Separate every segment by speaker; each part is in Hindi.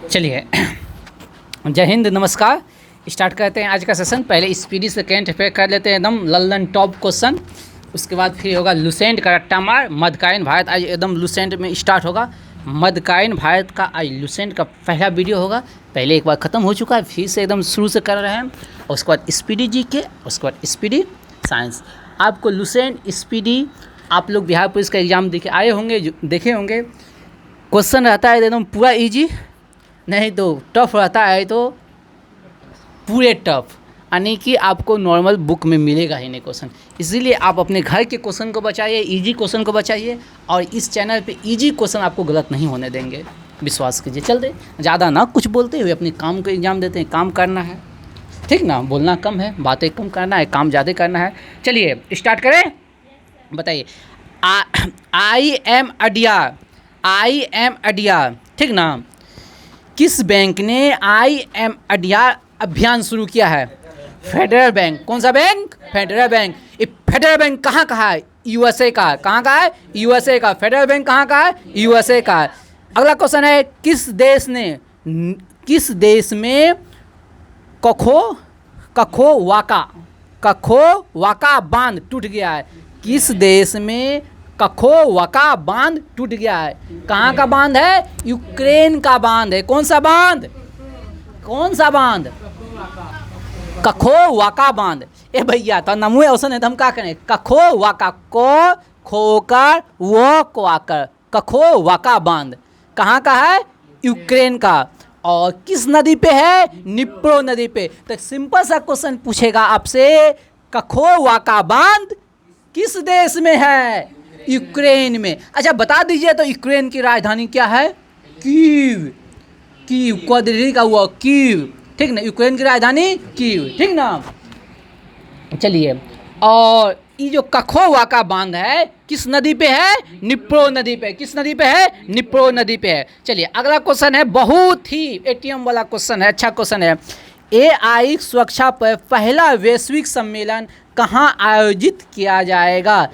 Speaker 1: चलिए जय हिंद, नमस्कार। स्टार्ट करते हैं आज का सेशन। पहले स्पीडी से करंट अफेयर कर लेते हैं एकदम लल्लन टॉप क्वेश्चन। उसके बाद फिर होगा लुसेंट का रट्टा मार, मध्यकालीन भारत। आज एकदम लुसेंट में स्टार्ट होगा। मध्यकालीन भारत का आज लुसेंट का पहला वीडियो होगा। पहले एक बार ख़त्म हो चुका है, फिर से एकदम शुरू से कर रहे हैं। और उसके बाद स्पीडी जी के, उसके बाद स्पीडी साइंस। आपको लुसेंट स्पीडी आप लोग बिहार पुलिस का एग्ज़ाम देखे होंगे। क्वेश्चन रहता है एकदम पूरा इजी, नहीं तो टफ रहता है तो पूरे टफ, यानी कि आपको नॉर्मल बुक में मिलेगा ही नहीं क्वेश्चन। इसीलिए आप अपने घर के क्वेश्चन को बचाइए, इजी क्वेश्चन को बचाइए, और इस चैनल पे इजी क्वेश्चन आपको गलत नहीं होने देंगे, विश्वास कीजिए। चलते ज़्यादा ना कुछ बोलते हुए अपने काम को एग्जाम देते हैं। काम करना है, ठीक ना, बोलना कम है, बातें कम करना है, काम ज़्यादा करना है। चलिए स्टार्ट करें। बताइए, आई एम अडियार, ठीक ना। किस बैंक ने आई एम अडियार अभियान शुरू किया है? Federal bank. कौन सा बैंक? Federal bank. ये फेडरल बैंक कहाँ है? यूएसए का। कहाँ का है? यूएसए का। फेडरल बैंक कहाँ का है? यूएसए का। अगला क्वेश्चन है, किस देश में कखोवाका बांध टूट गया है? किस देश में कखोवाका बांध टूट गया है? कहाँ का बांध है? यूक्रेन का बांध है। कौन सा बांध? कखोवाका बांध। ए भैया तो नमूए औसन है, तो हम क्या करें? कखोवाका, को खोकर वो क्वाकर, कखोवाका बांध कहाँ का है? यूक्रेन का। और किस नदी पे है? निप्रो नदी पे। तो सिंपल सा क्वेश्चन पूछेगा आपसे, कखोवाका बांध किस देश में है? यूक्रेन में। अच्छा बता दीजिए तो यूक्रेन की राजधानी क्या है? कीव। क्वाड्रिक का हुआ कीव, ठीक ना। यूक्रेन की राजधानी कीव, ठीक ना। चलिए, और ये जो कखोवाका बांध है किस नदी पे है? निप्रो नदी पे। किस नदी पे है? निप्रो नदी पे है। चलिए अगला क्वेश्चन है, बहुत ही एटीएम वाला क्वेश्चन है, अच्छा क्वेश्चन है। एआई सुरक्षा पर पहला वैश्विक सम्मेलन कहाँ आयोजित किया जाएगा?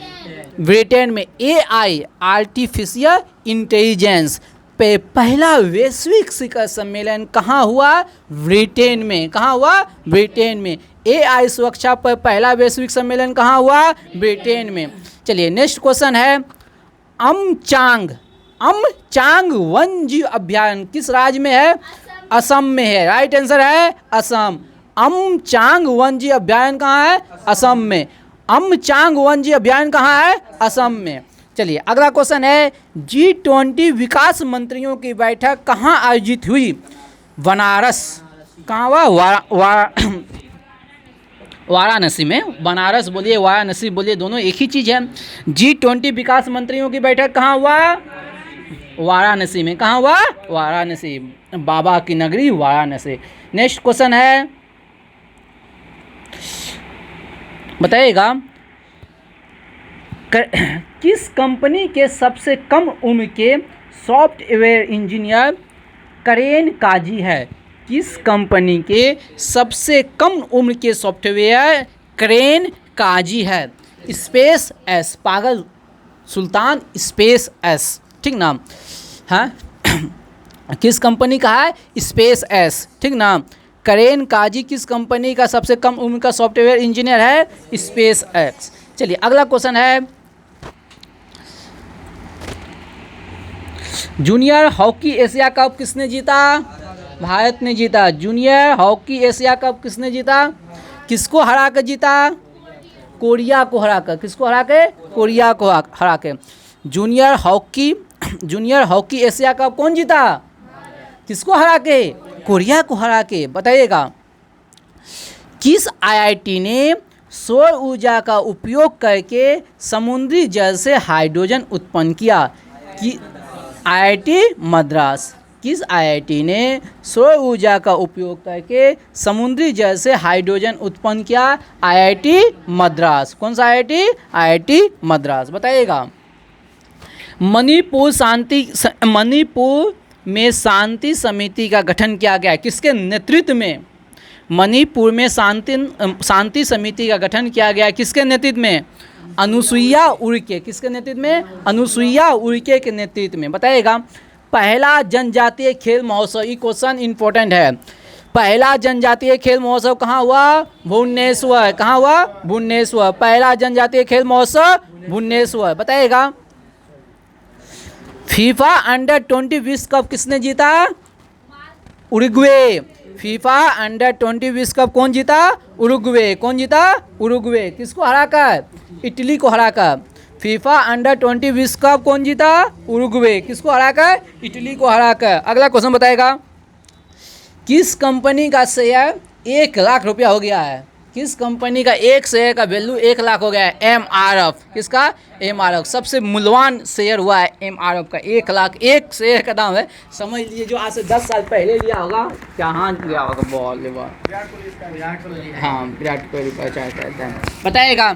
Speaker 1: ब्रिटेन में। एआई आर्टिफिशियल इंटेलिजेंस पे पहला वैश्विक शिखर सम्मेलन कहाँ हुआ? ब्रिटेन में। कहाँ हुआ? ब्रिटेन में। एआई सुरक्षा पर पहला वैश्विक सम्मेलन कहाँ हुआ? ब्रिटेन में। चलिए नेक्स्ट क्वेश्चन है, अमचांग वन्यजीव अभयारण्य किस राज्य में है? असम में है। राइट आंसर है असम। अमचांग वन्यजीव अभयारण्य कहाँ है? असम में। अमचांग वन्यजीव अभयारण्य कहाँ है? असम में। चलिए अगला क्वेश्चन है, G20 विकास मंत्रियों की बैठक कहाँ आयोजित हुई? बनारस। कहाँ हुआ? वाराणसी में। बनारस बोलिए, वाराणसी बोलिए, दोनों एक ही चीज़ है। G20 विकास मंत्रियों की बैठक कहाँ हुआ? वाराणसी में। कहाँ हुआ? वाराणसी, बाबा की नगरी वाराणसी। नेक्स्ट क्वेश्चन है, बताइएगा, किस कंपनी के सबसे कम उम्र के सॉफ्टवेयर इंजीनियर करेन काजी है? किस कंपनी के सबसे कम उम्र के सॉफ्टवेयर करेन काजी है? स्पेस एस, पागल सुल्तान स्पेस एस, ठीक ना। हाँ किस कंपनी का है? स्पेस एस, ठीक ना। करेन काजी किस कंपनी का सबसे कम उम्र का सॉफ्टवेयर इंजीनियर है? Space x. चलिए अगला क्वेश्चन है, जूनियर हॉकी एशिया कप किसने जीता? भारत ने जीता। जूनियर हॉकी एशिया कप किसने जीता? किसको हरा कर जीता? कोरिया को हरा कर। किसको हरा के? कोरिया को हरा के। जूनियर हॉकी एशिया कप कौन जीता? किसको हरा के? कोरिया को हरा के। बताइएगा, किस आईआईटी ने सौर ऊर्जा का उपयोग करके समुद्री जल से हाइड्रोजन उत्पन्न किया? कि आईआईटी मद्रास। किस आईआईटी ने सौर ऊर्जा का उपयोग करके समुद्री जल से हाइड्रोजन उत्पन्न किया? आईआईटी मद्रास। कौन सा आईआईटी? आईआईटी मद्रास। बताइएगा, मणिपुर में शांति समिति का गठन किया गया, किसके नेतृत्व में? मणिपुर में शांति समिति का गठन किया गया, किसके नेतृत्व में? अनुसुईया उइके। किसके नेतृत्व में? अनुसुईया उइके के नेतृत्व में। बताइएगा, पहला जनजातीय खेल महोत्सव, ये क्वेश्चन इंपॉर्टेंट है। पहला जनजातीय खेल महोत्सव कहाँ हुआ? भुवनेश्वर। कहाँ हुआ? भुवनेश्वर। पहला जनजातीय खेल महोत्सव भुवनेश्वर। बताइएगा। फीफा अंडर 20 विश्व कप किसने जीता? उरुग्वे। फीफा अंडर 20 विश्व कप कौन जीता? उरुग्वे। कौन जीता? उरुग्वे। किसको हराकर? इटली को हराकर। फीफा अंडर 20 विश्व कप कौन जीता? उरुग्वे। किसको हराकर? इटली को हराकर। अगला क्वेश्चन बताएगा। किस कंपनी का शेयर 1 लाख रुपया हो गया है? किस कंपनी का एक शेयर का वैल्यू 1 लाख हो गया है? MRF। किसका? MRF। सबसे मूल्यवान शेयर हुआ है MRF का। 1 लाख एक शेयर का दाम है। समझ लीजिए जो आज से 10 साल पहले लिया होगा, क्या हाँ लिया होगा, बॉल हाँ विराट कोहली का। बताइएगा।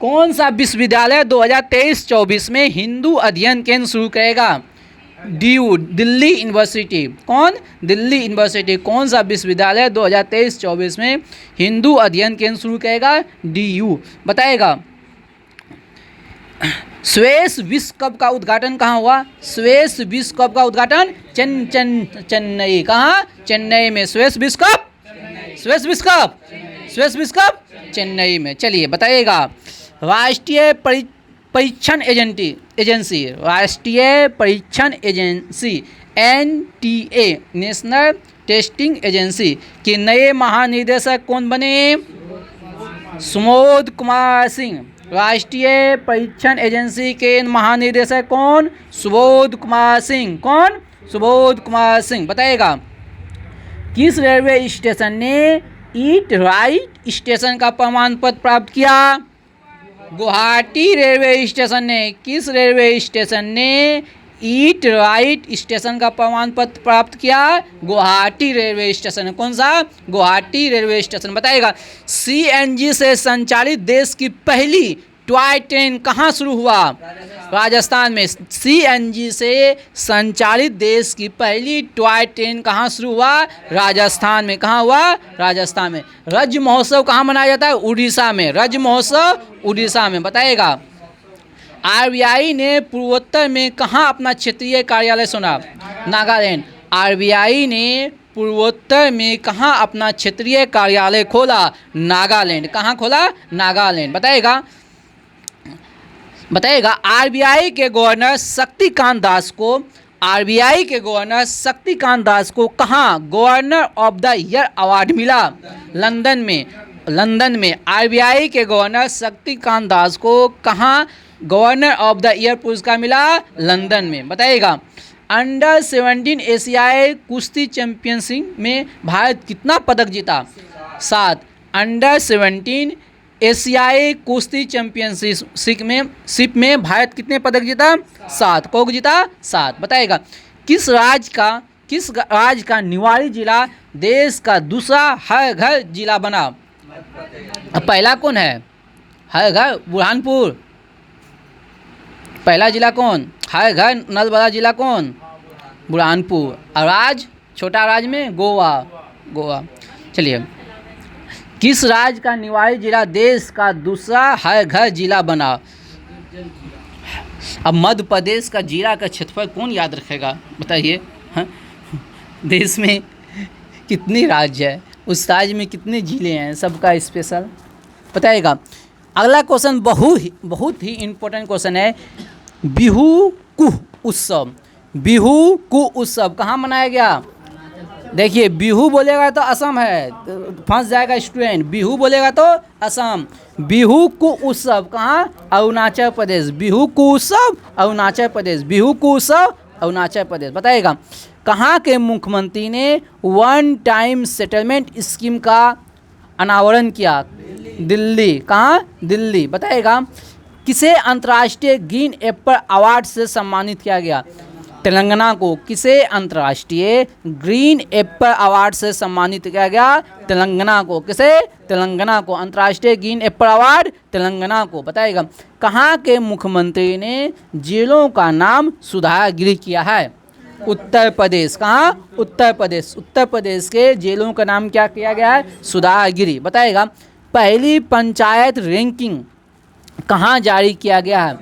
Speaker 1: कौन सा विश्वविद्यालय 2023-24 में हिंदू अध्ययन केंद्र शुरू करेगा? DU, Delhi university. कौन? दिल्ली यूनिवर्सिटी। कौन सा विश्वविद्यालय 2023-24 में हिंदू अध्ययन केंद्र शुरू करेगा? DU। बताएगा। स्वेस विश्व कप का उद्घाटन कहाँ हुआ? स्वेस विश्व कप का उद्घाटन चेन्नई। कहाँ? चेन्नई में। स्वेस विश्व कप, स्वेस विश्व कप, स्वेस विश्व कप चेन्नई में। चलिए बताइएगा। राष्ट्रीय परीक्षण एजेंसी, राष्ट्रीय परीक्षण agency NTA, national testing agency के नए महानिदेशक कौन बने? सुमोध कुमार सिंह। राष्ट्रीय परीक्षण एजेंसी के महानिदेशक कौन? सुबोध कुमार सिंह। कौन? सुबोध कुमार सिंह। बताइएगा। किस रेलवे स्टेशन ने ईट राइट स्टेशन का प्रमाण पत्र प्राप्त किया? गुवाहाटी रेलवे स्टेशन ने। किस रेलवे स्टेशन ने ईट राइट स्टेशन का प्रमाण पत्र प्राप्त किया? Guwahati railway station. कौन सा? Guwahati railway station. बताइएगा। CNG से संचालित देश की पहली टॉय ट्रेन कहाँ शुरू हुआ? राजस्थान में। CNG से संचालित देश की पहली टॉय ट्रेन कहाँ शुरू हुआ? राजस्थान में। कहाँ हुआ? राजस्थान में। राज्य महोत्सव कहाँ मनाया जाता है? उड़ीसा में। राज्य महोत्सव उड़ीसा में। बताइएगा। RBI ने पूर्वोत्तर में कहाँ अपना क्षेत्रीय कार्यालय खोला? नागालैंड। RBI ने पूर्वोत्तर में कहाँ अपना क्षेत्रीय कार्यालय खोला? नागालैंड। कहाँ खोला? नागालैंड। बताइएगा। RBI के गवर्नर शक्तिकांत दास को, RBI के गवर्नर शक्तिकांत दास को कहाँ governor of the year award मिला? लंदन में। लंदन में। RBI के गवर्नर शक्तिकांत दास को कहाँ गवर्नर ऑफ द ईयर पुरस्कार मिला? लंदन में। बताइएगा। अंडर 17 एशियाई कुश्ती चैंपियनशिप में भारत कितना पदक जीता? 7। अंडर 17 एशियाई कुश्ती चैंपियनशिप में भारत कितने पदक जीता? 7। कौन जीता? 7। बताइएगा। किस राज्य का निवाड़ी जिला देश का दूसरा हर घर जिला बना? पहला कौन है? हर घर बुरहानपुर। पहला जिला कौन? हर घर नर्मदा जिला कौन? बुरहानपुर। और राज्य, छोटा राज्य में गोवा। चलिए। किस राज्य का निवाड़ी जिला देश का दूसरा हर घर जिला बना? अब मध्य प्रदेश का जिला का क्षेत्रफल कौन याद रखेगा? बताइए। हाँ? देश में कितने राज्य है, उस राज्य में कितने जिले हैं, सबका स्पेशल बताइएगा। अगला क्वेश्चन बहुत ही इम्पोर्टेंट क्वेश्चन है। बिहू कुह उत्सव। बिहू कुह उत्सव कहाँ मनाया गया? देखिए, बिहू बोलेगा तो असम है, फंस जाएगा स्टूडेंट। बिहू बोलेगा तो असम। बिहू कुह उत्सव कहाँ? अरुणाचल प्रदेश। बिहू कुह उत्सव अरुणाचल प्रदेश। बिहू कुह उत्सव अरुणाचल प्रदेश। बताइएगा। कहाँ के मुख्यमंत्री ने वन टाइम सेटलमेंट स्कीम का अनावरण किया? दिल्ली। कहाँ? दिल्ली। बताइएगा। किसे अंतर्राष्ट्रीय ग्रीन एप्पल अवार्ड से सम्मानित किया गया? तेलंगाना को। किसे अंतर्राष्ट्रीय ग्रीन एप्पल अवार्ड से सम्मानित किया गया? तेलंगाना को। किसे? तेलंगाना को। अंतर्राष्ट्रीय ग्रीन एप्पल अवार्ड तेलंगाना को। बताइएगा। कहाँ के मुख्यमंत्री ने जेलों का नाम सुधारगृह किया है? उत्तर प्रदेश। कहाँ? उत्तर प्रदेश। उत्तर प्रदेश के जेलों का नाम क्या किया गया है? सुधारगृह। बताइएगा। पहली पंचायत रैंकिंग कहाँ जारी किया गया है?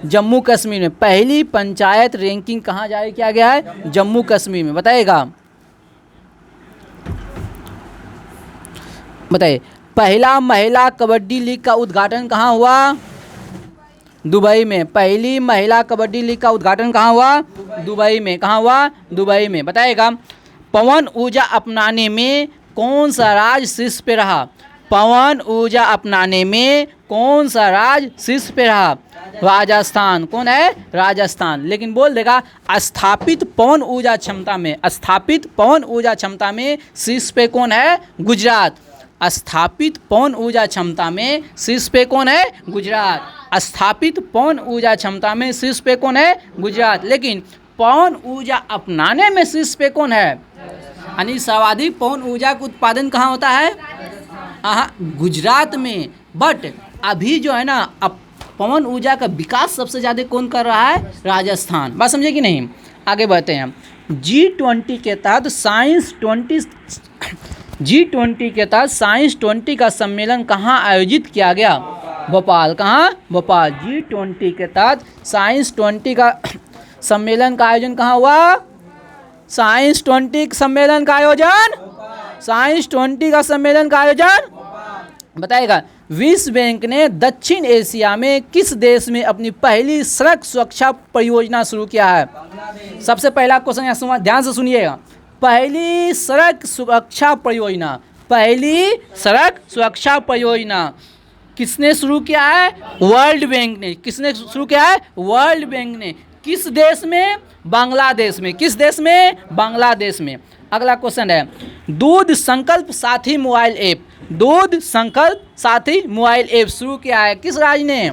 Speaker 1: जम्मू कश्मीर में। पहली पंचायत रैंकिंग कहाँ जारी किया गया है? जम्मू कश्मीर में। बताइएगा, बताइए। पहला महिला कबड्डी लीग का उद्घाटन कहाँ हुआ? दुबई में। पहली महिला कबड्डी लीग का उद्घाटन कहाँ हुआ? दुबई में। कहाँ हुआ? दुबई में। बताइएगा, पवन ऊर्जा अपनाने में कौन सा राज्य शीर्ष पे रहा? पवन ऊर्जा अपनाने में कौन सा राज्य शीर्ष पे रहा? राजस्थान। कौन है? राजस्थान। लेकिन बोल देगा स्थापित पवन ऊर्जा क्षमता में, स्थापित पवन ऊर्जा क्षमता में शीर्ष पे कौन है? गुजरात। स्थापित पवन ऊर्जा क्षमता में शीर्ष पे कौन है? गुजरात। स्थापित पवन ऊर्जा क्षमता में शीर्ष पे कौन है? गुजरात। लेकिन पवन ऊर्जा अपनाने में शीर्ष पे कौन है? यानी सर्वाधिक पवन ऊर्जा का उत्पादन कहाँ होता है? गुजरात में। बट अभी जो है ना, अब पवन ऊर्जा का विकास सबसे ज़्यादा कौन कर रहा है? राजस्थान। बात समझे कि नहीं? आगे बढ़ते हैं। G20 के तहत साइंस 20 का सम्मेलन कहाँ आयोजित किया गया? भोपाल। कहाँ? भोपाल। G20 के तहत साइंस 20 का सम्मेलन का आयोजन कहाँ हुआ? साइंस 20 सम्मेलन का आयोजन, साइंस 20 का सम्मेलन का आयोजन। बताएगा, विश्व बैंक ने दक्षिण एशिया में किस देश में अपनी पहली सड़क सुरक्षा परियोजना शुरू किया है? सबसे पहला क्वेश्चन यहाँ ध्यान से सुनिएगा। पहली सड़क सुरक्षा परियोजना, पहली सड़क सुरक्षा परियोजना किसने शुरू किया है? वर्ल्ड बैंक ने। किसने शुरू किया है? वर्ल्ड बैंक ने। किस देश में? बांग्लादेश में। किस देश में? बांग्लादेश में। अगला क्वेश्चन है, दूध संकल्प साथी मोबाइल ऐप, दूध संकल्प साथी मोबाइल ऐप शुरू किया है किस राज्य ने?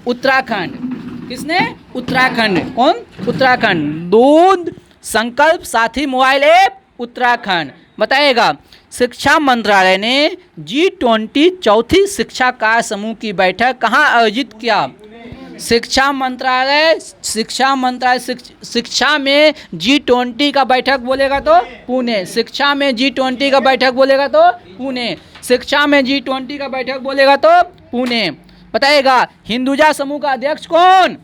Speaker 1: उत्तराखंड। किसने? उत्तराखंड। कौन? उत्तराखंड। दूध संकल्प साथी मोबाइल ऐप, उत्तराखंड। बताइएगा, शिक्षा मंत्रालय ने G20 चौथी शिक्षा कार्य समूह की बैठक कहाँ आयोजित किया? शिक्षा मंत्रालय शिक्षा में G20 का बैठक बोलेगा तो पुणे। शिक्षा में G20 का बैठक बोलेगा तो पुणे। शिक्षा में G20 का बैठक बोलेगा तो पुणे। बताइएगा, हिंदुजा समूह का अध्यक्ष कौन?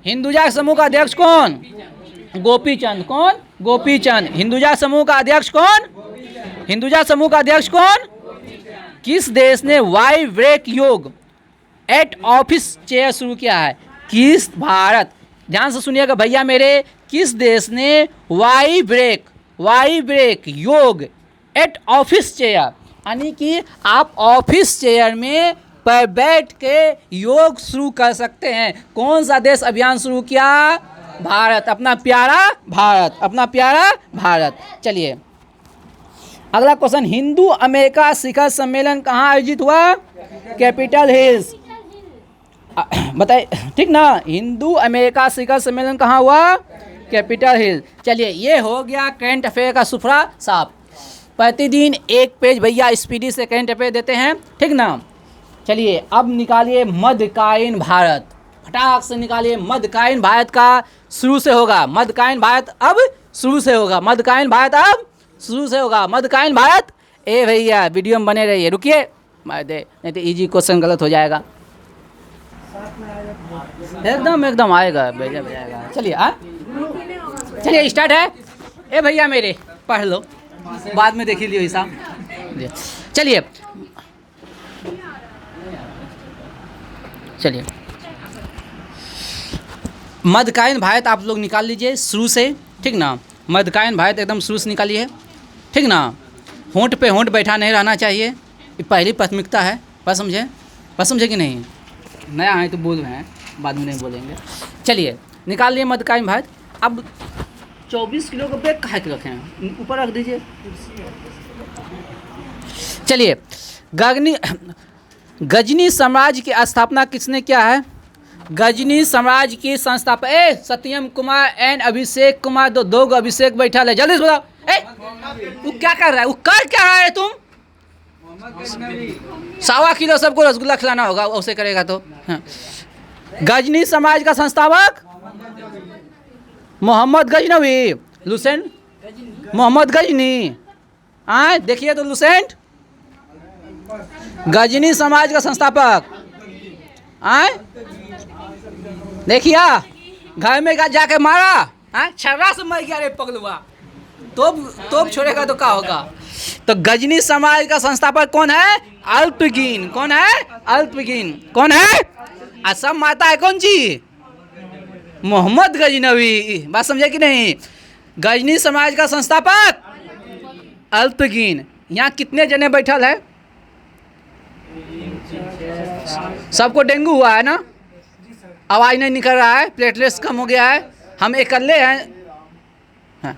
Speaker 1: हिंदुजा समूह का अध्यक्ष कौन? गोपीचंद। कौन? गोपीचंद। हिंदुजा समूह का अध्यक्ष कौन? हिंदुजा समूह का अध्यक्ष कौन? किस देश ने वाई ब्रेक योग एट ऑफिस चेयर शुरू किया है? किस? भारत। ध्यान से सुनिएगा भैया मेरे, किस देश ने वाई ब्रेक योग एट ऑफिस चेयर, यानी कि आप ऑफिस चेयर में पर बैठ के योग शुरू कर सकते हैं। कौन सा देश अभियान शुरू किया? भारत। अपना प्यारा भारत, अपना प्यारा भारत। चलिए अगला क्वेश्चन, हिंदू अमेरिका शिखर सम्मेलन कहाँ आयोजित हुआ? Capital hills. बताइए, ठीक ना? हिंदू अमेरिका शिखर सम्मेलन कहाँ हुआ? Capitol Hill. चलिए, ये हो गया करंट अफेयर का सुफरा साफ। प्रतिदिन एक पेज भैया स्पीडी से करंट अफेयर देते हैं, ठीक ना? चलिए अब निकालिए मध्यकालीन भारत, फटाक से निकालिए। मध्यकालीन भारत का शुरू से होगा। मध्यकालीन भारत अब शुरू से होगा। मध्यकालीन भारत अब शुरू से होगा। मध्यकालीन भारत। ए भैया वीडियो में बने रहिए, रुकिए मार दे, नहीं तो इजी क्वेश्चन गलत हो जाएगा। एकदम आएगा, भेजा जाएगा। चलिए चलिए स्टार्ट है। ए भैया मेरे पढ़ लो, बाद में देख लियो हिसाब। चलिए मध्यकालीन भारत आप लोग निकाल लीजिए शुरू से, ठीक ना? मध्यकालीन भारत एकदम शुरू से निकालिए, ठीक ना? होंठ पे होंठ बैठा नहीं रहना चाहिए, ये पहली प्राथमिकता है। बस समझे कि नहीं? नया है तो बोल रहे हैं, बाद में नहीं बोलेंगे। चलिए निकाल लिए मध्यकालीन भारत। अब 24 किलो का बैग कहाँ के रखे हैं? ऊपर रख दीजिए। चलिए, गजनी साम्राज्य की स्थापना किसने किया है? गजनी साम्राज्य की संस्थापक सत्यम कुमार एंड अभिषेक कुमार। दो अभिषेक बैठा है, जल्दी से बताओ। तू क्या कर रहा है? वो कर क्या रहा है तुम? 1.25 किलो सबको रसगुल्ला खिलाना होगा, उसे करेगा तो। हाँ। गजनी समाज का संस्थापक मोहम्मद गजनवी, लुसेंट मोहम्मद गजनी। देखिए तो लुसेंट। गजनी समाज का संस्थापक आए देखिया घर में का जाके मारा, छर्रा से मर गया रे पगलुआ, तोप छोड़ेगा तो क्या होगा। तो गजनी समाज का संस्थापक कौन है? अल्पगीन। कौन है? अल्पगीन। कौन है? असम माता है कौन सी? मोहम्मद गजनवी। बात समझे कि नहीं? गजनी समाज का संस्थापक अल्पगीन। यहाँ कितने जने बैठल है? सबको डेंगू हुआ है ना? आवाज नहीं निकल रहा है, प्लेटलेट्स कम हो गया है, हम अकेले हैं। हाँ।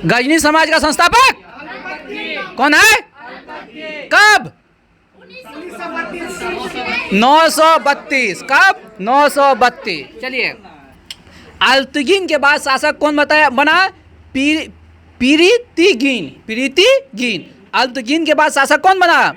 Speaker 1: गजनी समाज का संस्थापक कौन है? कब? 932। कब? 932। चलिए, अल्पगीन के बाद शासक कौन बना? पीरितिगीन। अल्पगीन के बाद शासक कौन बना?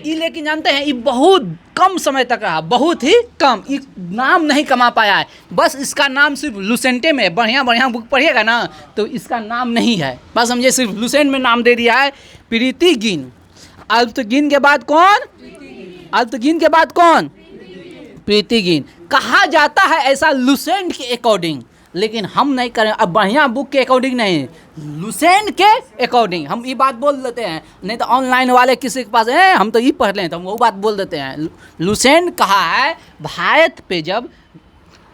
Speaker 1: ये लेकिन जानते हैं, ये बहुत कम समय तक रहा, बहुत ही कम, ये नाम नहीं कमा पाया है। बस इसका नाम सिर्फ लुसेंटे में, बढ़िया बुक पढ़िएगा ना तो इसका नाम नहीं है, बस समझे, सिर्फ लुसेंट में नाम दे दिया है पीरितिगीन। अल्पगीन के बाद कौन? अल्पगीन के बाद कौन? पीरितिगीन। कहा जाता है ऐसा लुसेंट के अकॉर्डिंग, लेकिन हम नहीं करें, अब बढ़िया बुक के अकॉर्डिंग नहीं, लुसेंट के अकॉर्डिंग हम ये बात बोल देते हैं। नहीं तो ऑनलाइन वाले किसी के पास है, हम तो ये पढ़ लें तो हम वो बात बोल देते हैं। लुसेंट कहा है भारत पे जब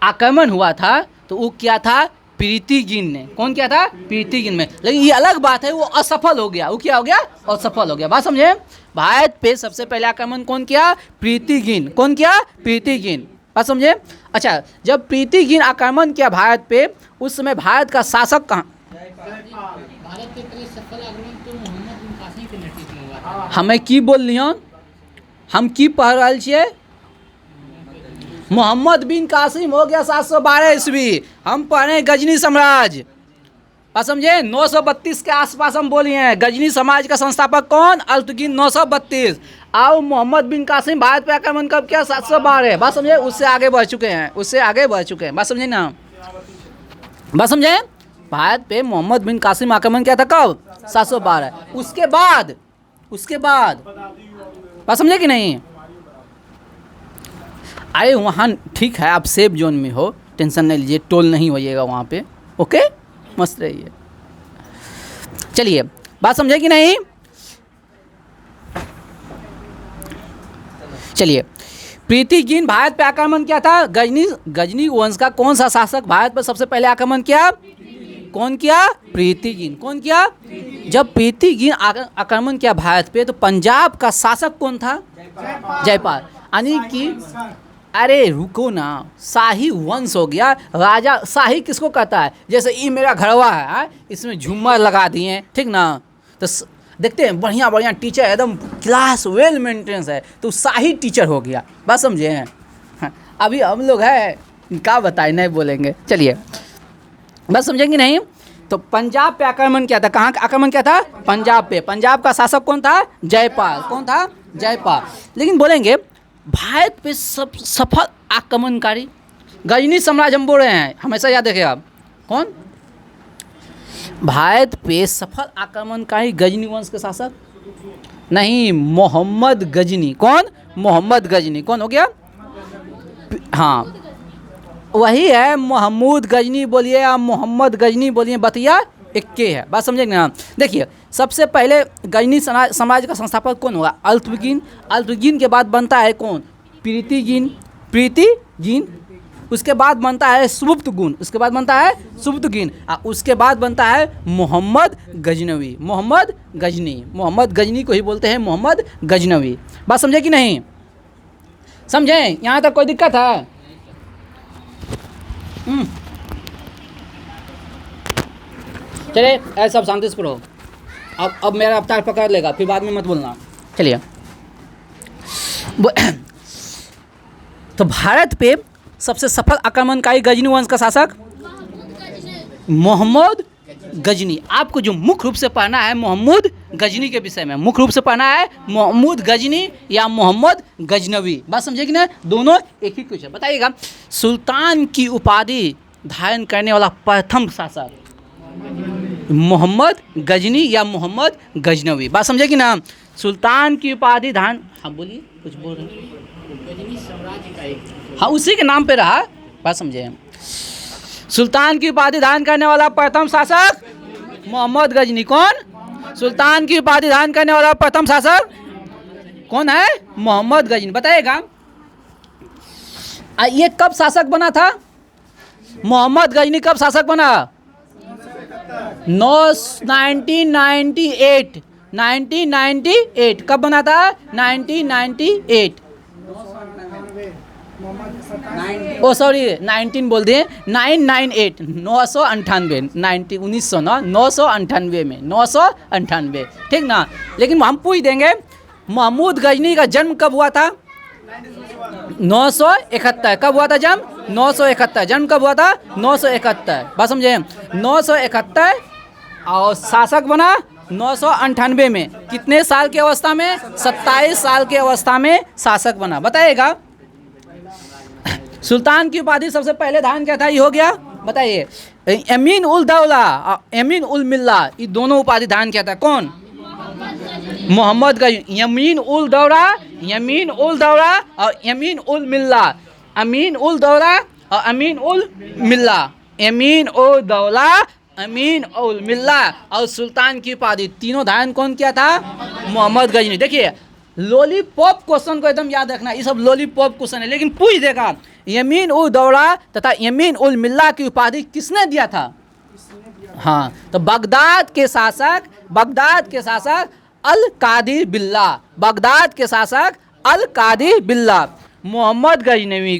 Speaker 1: आक्रमण हुआ था तो वो क्या था? पीरितिगीन ने। कौन क्या था? पीरितिगीन में। लेकिन ये अलग बात है, वो असफल हो गया। वो क्या हो गया? असफल हो गया। बात समझे? भारत पे सबसे पहले आक्रमण कौन किया? पीरितिगीन। कौन किया? पीरितिगीन। बात समझे? अच्छा, जब पीरितिगीन आक्रमण किया भारत पे, उस समय भारत का शासक कहाँ? हमें की बोल लियो, हम की पढ़ रहा छिए? मोहम्मद बिन कासिम हो गया 712 ईस्वी, हम पढ़े गजनी साम्राज्य। बात समझे? 932 के आसपास हम बोलिए हैं। गजनी समाज का संस्थापक कौन? अल्पगीन 932। और मोहम्मद बिन कासिम भारत पे आक्रमण कब किया? 712। बात समझे? उससे आगे बढ़ चुके हैं, उससे आगे बढ़ चुके हैं। बात समझे ना? बात समझे? भारत पे मोहम्मद बिन कासिम आक्रमण किया था कब? 712। उसके बाद बात समझे कि नहीं? अरे वहाँ ठीक है, आप सेफ जोन में हो, टेंशन नहीं लीजिए, टोल नहीं होइएगा वहाँ पे, ओके, मस्त रहिए। चलिए, बात समझे कि नहीं? चलिए, पीरितिगीन भारत पे आक्रमण किया था। गजनी वंश का कौन सा शासक भारत पर सबसे पहले आक्रमण किया? कौन किया? पीरितिगीन। कौन किया? जब पीरितिगीन आक्रमण किया भारत पे, तो पंजाब का शासक कौन था? जयपाल। यानी कि अरे रुको ना, शाही वंश हो गया। राजा शाही किसको कहता है? जैसे ये मेरा घरवा है, इसमें झूमर लगा दिए, ठीक ना, तो देखते हैं बढ़िया टीचर, एकदम क्लास वेल मेंटेनेंस है, तो शाही टीचर हो गया। बात समझे हैं? हाँ, अभी हम लोग है क्या बताए, नहीं बोलेंगे। चलिए, बस समझेंगे नहीं? तो पंजाब पे आक्रमण किया था। कहाँ आक्रमण किया था? पंजाब पे। पंजाब का शासक कौन था? जयपाल। कौन था? जयपाल। लेकिन बोलेंगे भारत पे सब सफल आक्रमणकारी गजनी साम्राज्य हम बोल रहे हैं, हमेशा याद रखिएगा। कौन? भारत पे सफल आक्रमणकारी गजनी वंश के शासक नहीं, मोहम्मद गजनी। कौन? मोहम्मद गजनी। कौन हो गया? हाँ, वही है, महमूद गजनी बोलिए या मोहम्मद गजनी बोलिए, बतिया एक के है। बात समझेंगे ना? देखिए, सबसे पहले गजनी समाज का संस्थापक कौन होगा? अल्पगीन। अल्पगीन के बाद बनता है कौन? पीरितिगीन। उसके बाद बनता है सुबुक्तगीन। उसके बाद बनता है सुबुक्तगीन। उसके बाद बनता है मोहम्मद गजनवी। मोहम्मद गजनी को ही बोलते हैं मोहम्मद गजनवी। बात समझे कि नहीं? समझे? यहाँ तक कोई दिक्कत है? चलिए, ऐसा सब शांति से पढ़ो। अब मेरा अवतार पकड़ लेगा, फिर बाद में मत बोलना। चलिए, तो भारत पे सबसे सफल आक्रमणकारी गजनी वंश का शासक मोहम्मद गजनी। आपको जो मुख्य रूप से पढ़ना है मोहम्मद गजनी के विषय में, मुख्य रूप से पढ़ना है मोहम्मद गजनी या मोहम्मद गजनवी। बात समझे कि ना? दोनों एक ही कुछ है। बताइएगा, सुल्तान की उपाधि धारण करने वाला प्रथम शासक मोहम्मद गजनी या मोहम्मद गजनवी। बात समझे कि ना? सुल्तान की उपाधि धारण, हाँ बोलिए, कुछ बोल रहे हैं।
Speaker 2: गजनी साम्राज्य का एक
Speaker 1: हाँ, उसी के नाम पे रहा, बात समझे। सुल्तान की उपाधि धारण करने वाला प्रथम शासक मोहम्मद गजनी। कौन? सुल्तान की उपाधि धारण करने वाला प्रथम शासक कौन है? मोहम्मद गजनी। बताइएगा ये कब शासक बना था? मोहम्मद गजनी कब शासक बना? 1998 कब बना था? 1998। ओ सॉरी 19 बोल दिए, 998 998 में 998, ठीक ना। लेकिन हम पूछ देंगे महमूद गजनी का जन्म कब हुआ था? 971। कब हुआ था जन्म? 971। जन्म कब हुआ था? 971। बात समझे? 971 और शासक बना 998 में। कितने साल की अवस्था में? 27 साल की अवस्था में शासक बना। बताइएगा सुल्तान की उपाधि सबसे पहले धारण क्या था? ये हो गया। बताइए अमीन उल दौला और अमीन उल मिल्ला, ये दोनों उपाधि धारण क्या था? कौन? मोहम्मद गजनी। यमीन उल दौला और यमीन उल मिल्ला। अमीन उल दौला और अमीन उल मिल्ला। अमीन उल दौला, अमीन उल मिल्ला और सुल्तान की उपाधि तीनों धारण कौन किया था? मोहम्मद गजनी। देखिए लॉलीपॉप क्वेश्चन को एकदम याद रखना, ये सब लॉलीपॉप क्वेश्चन है, लेकिन पूछ देगा यमीन उल दौला तथा यमीन उल मिल्ला की उपाधि किसने दिया था? हाँ, तो बगदाद के शासक अल कादिर बिल्ला। बगदाद के शासक अल कादिर बिल्ला मोहम्मद गजनवी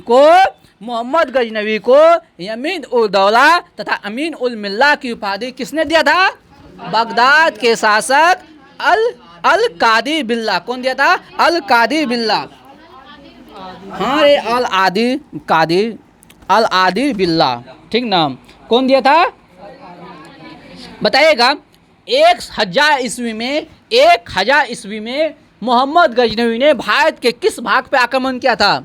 Speaker 1: को यमीन उल दौला तथा अमीन उल मिल्ला की उपाधि किसने दिया था? बगदाद के शासक अल कादिर बिल्ला। कौन दिया था? अल कादिर बिल्ला। हाँ रे, अल आदिर बिल्ला, ठीक ना। कौन दिया था? बताइएगा 1000 ईस्वी में मोहम्मद गजनवी ने भारत के किस भाग पे आक्रमण किया था?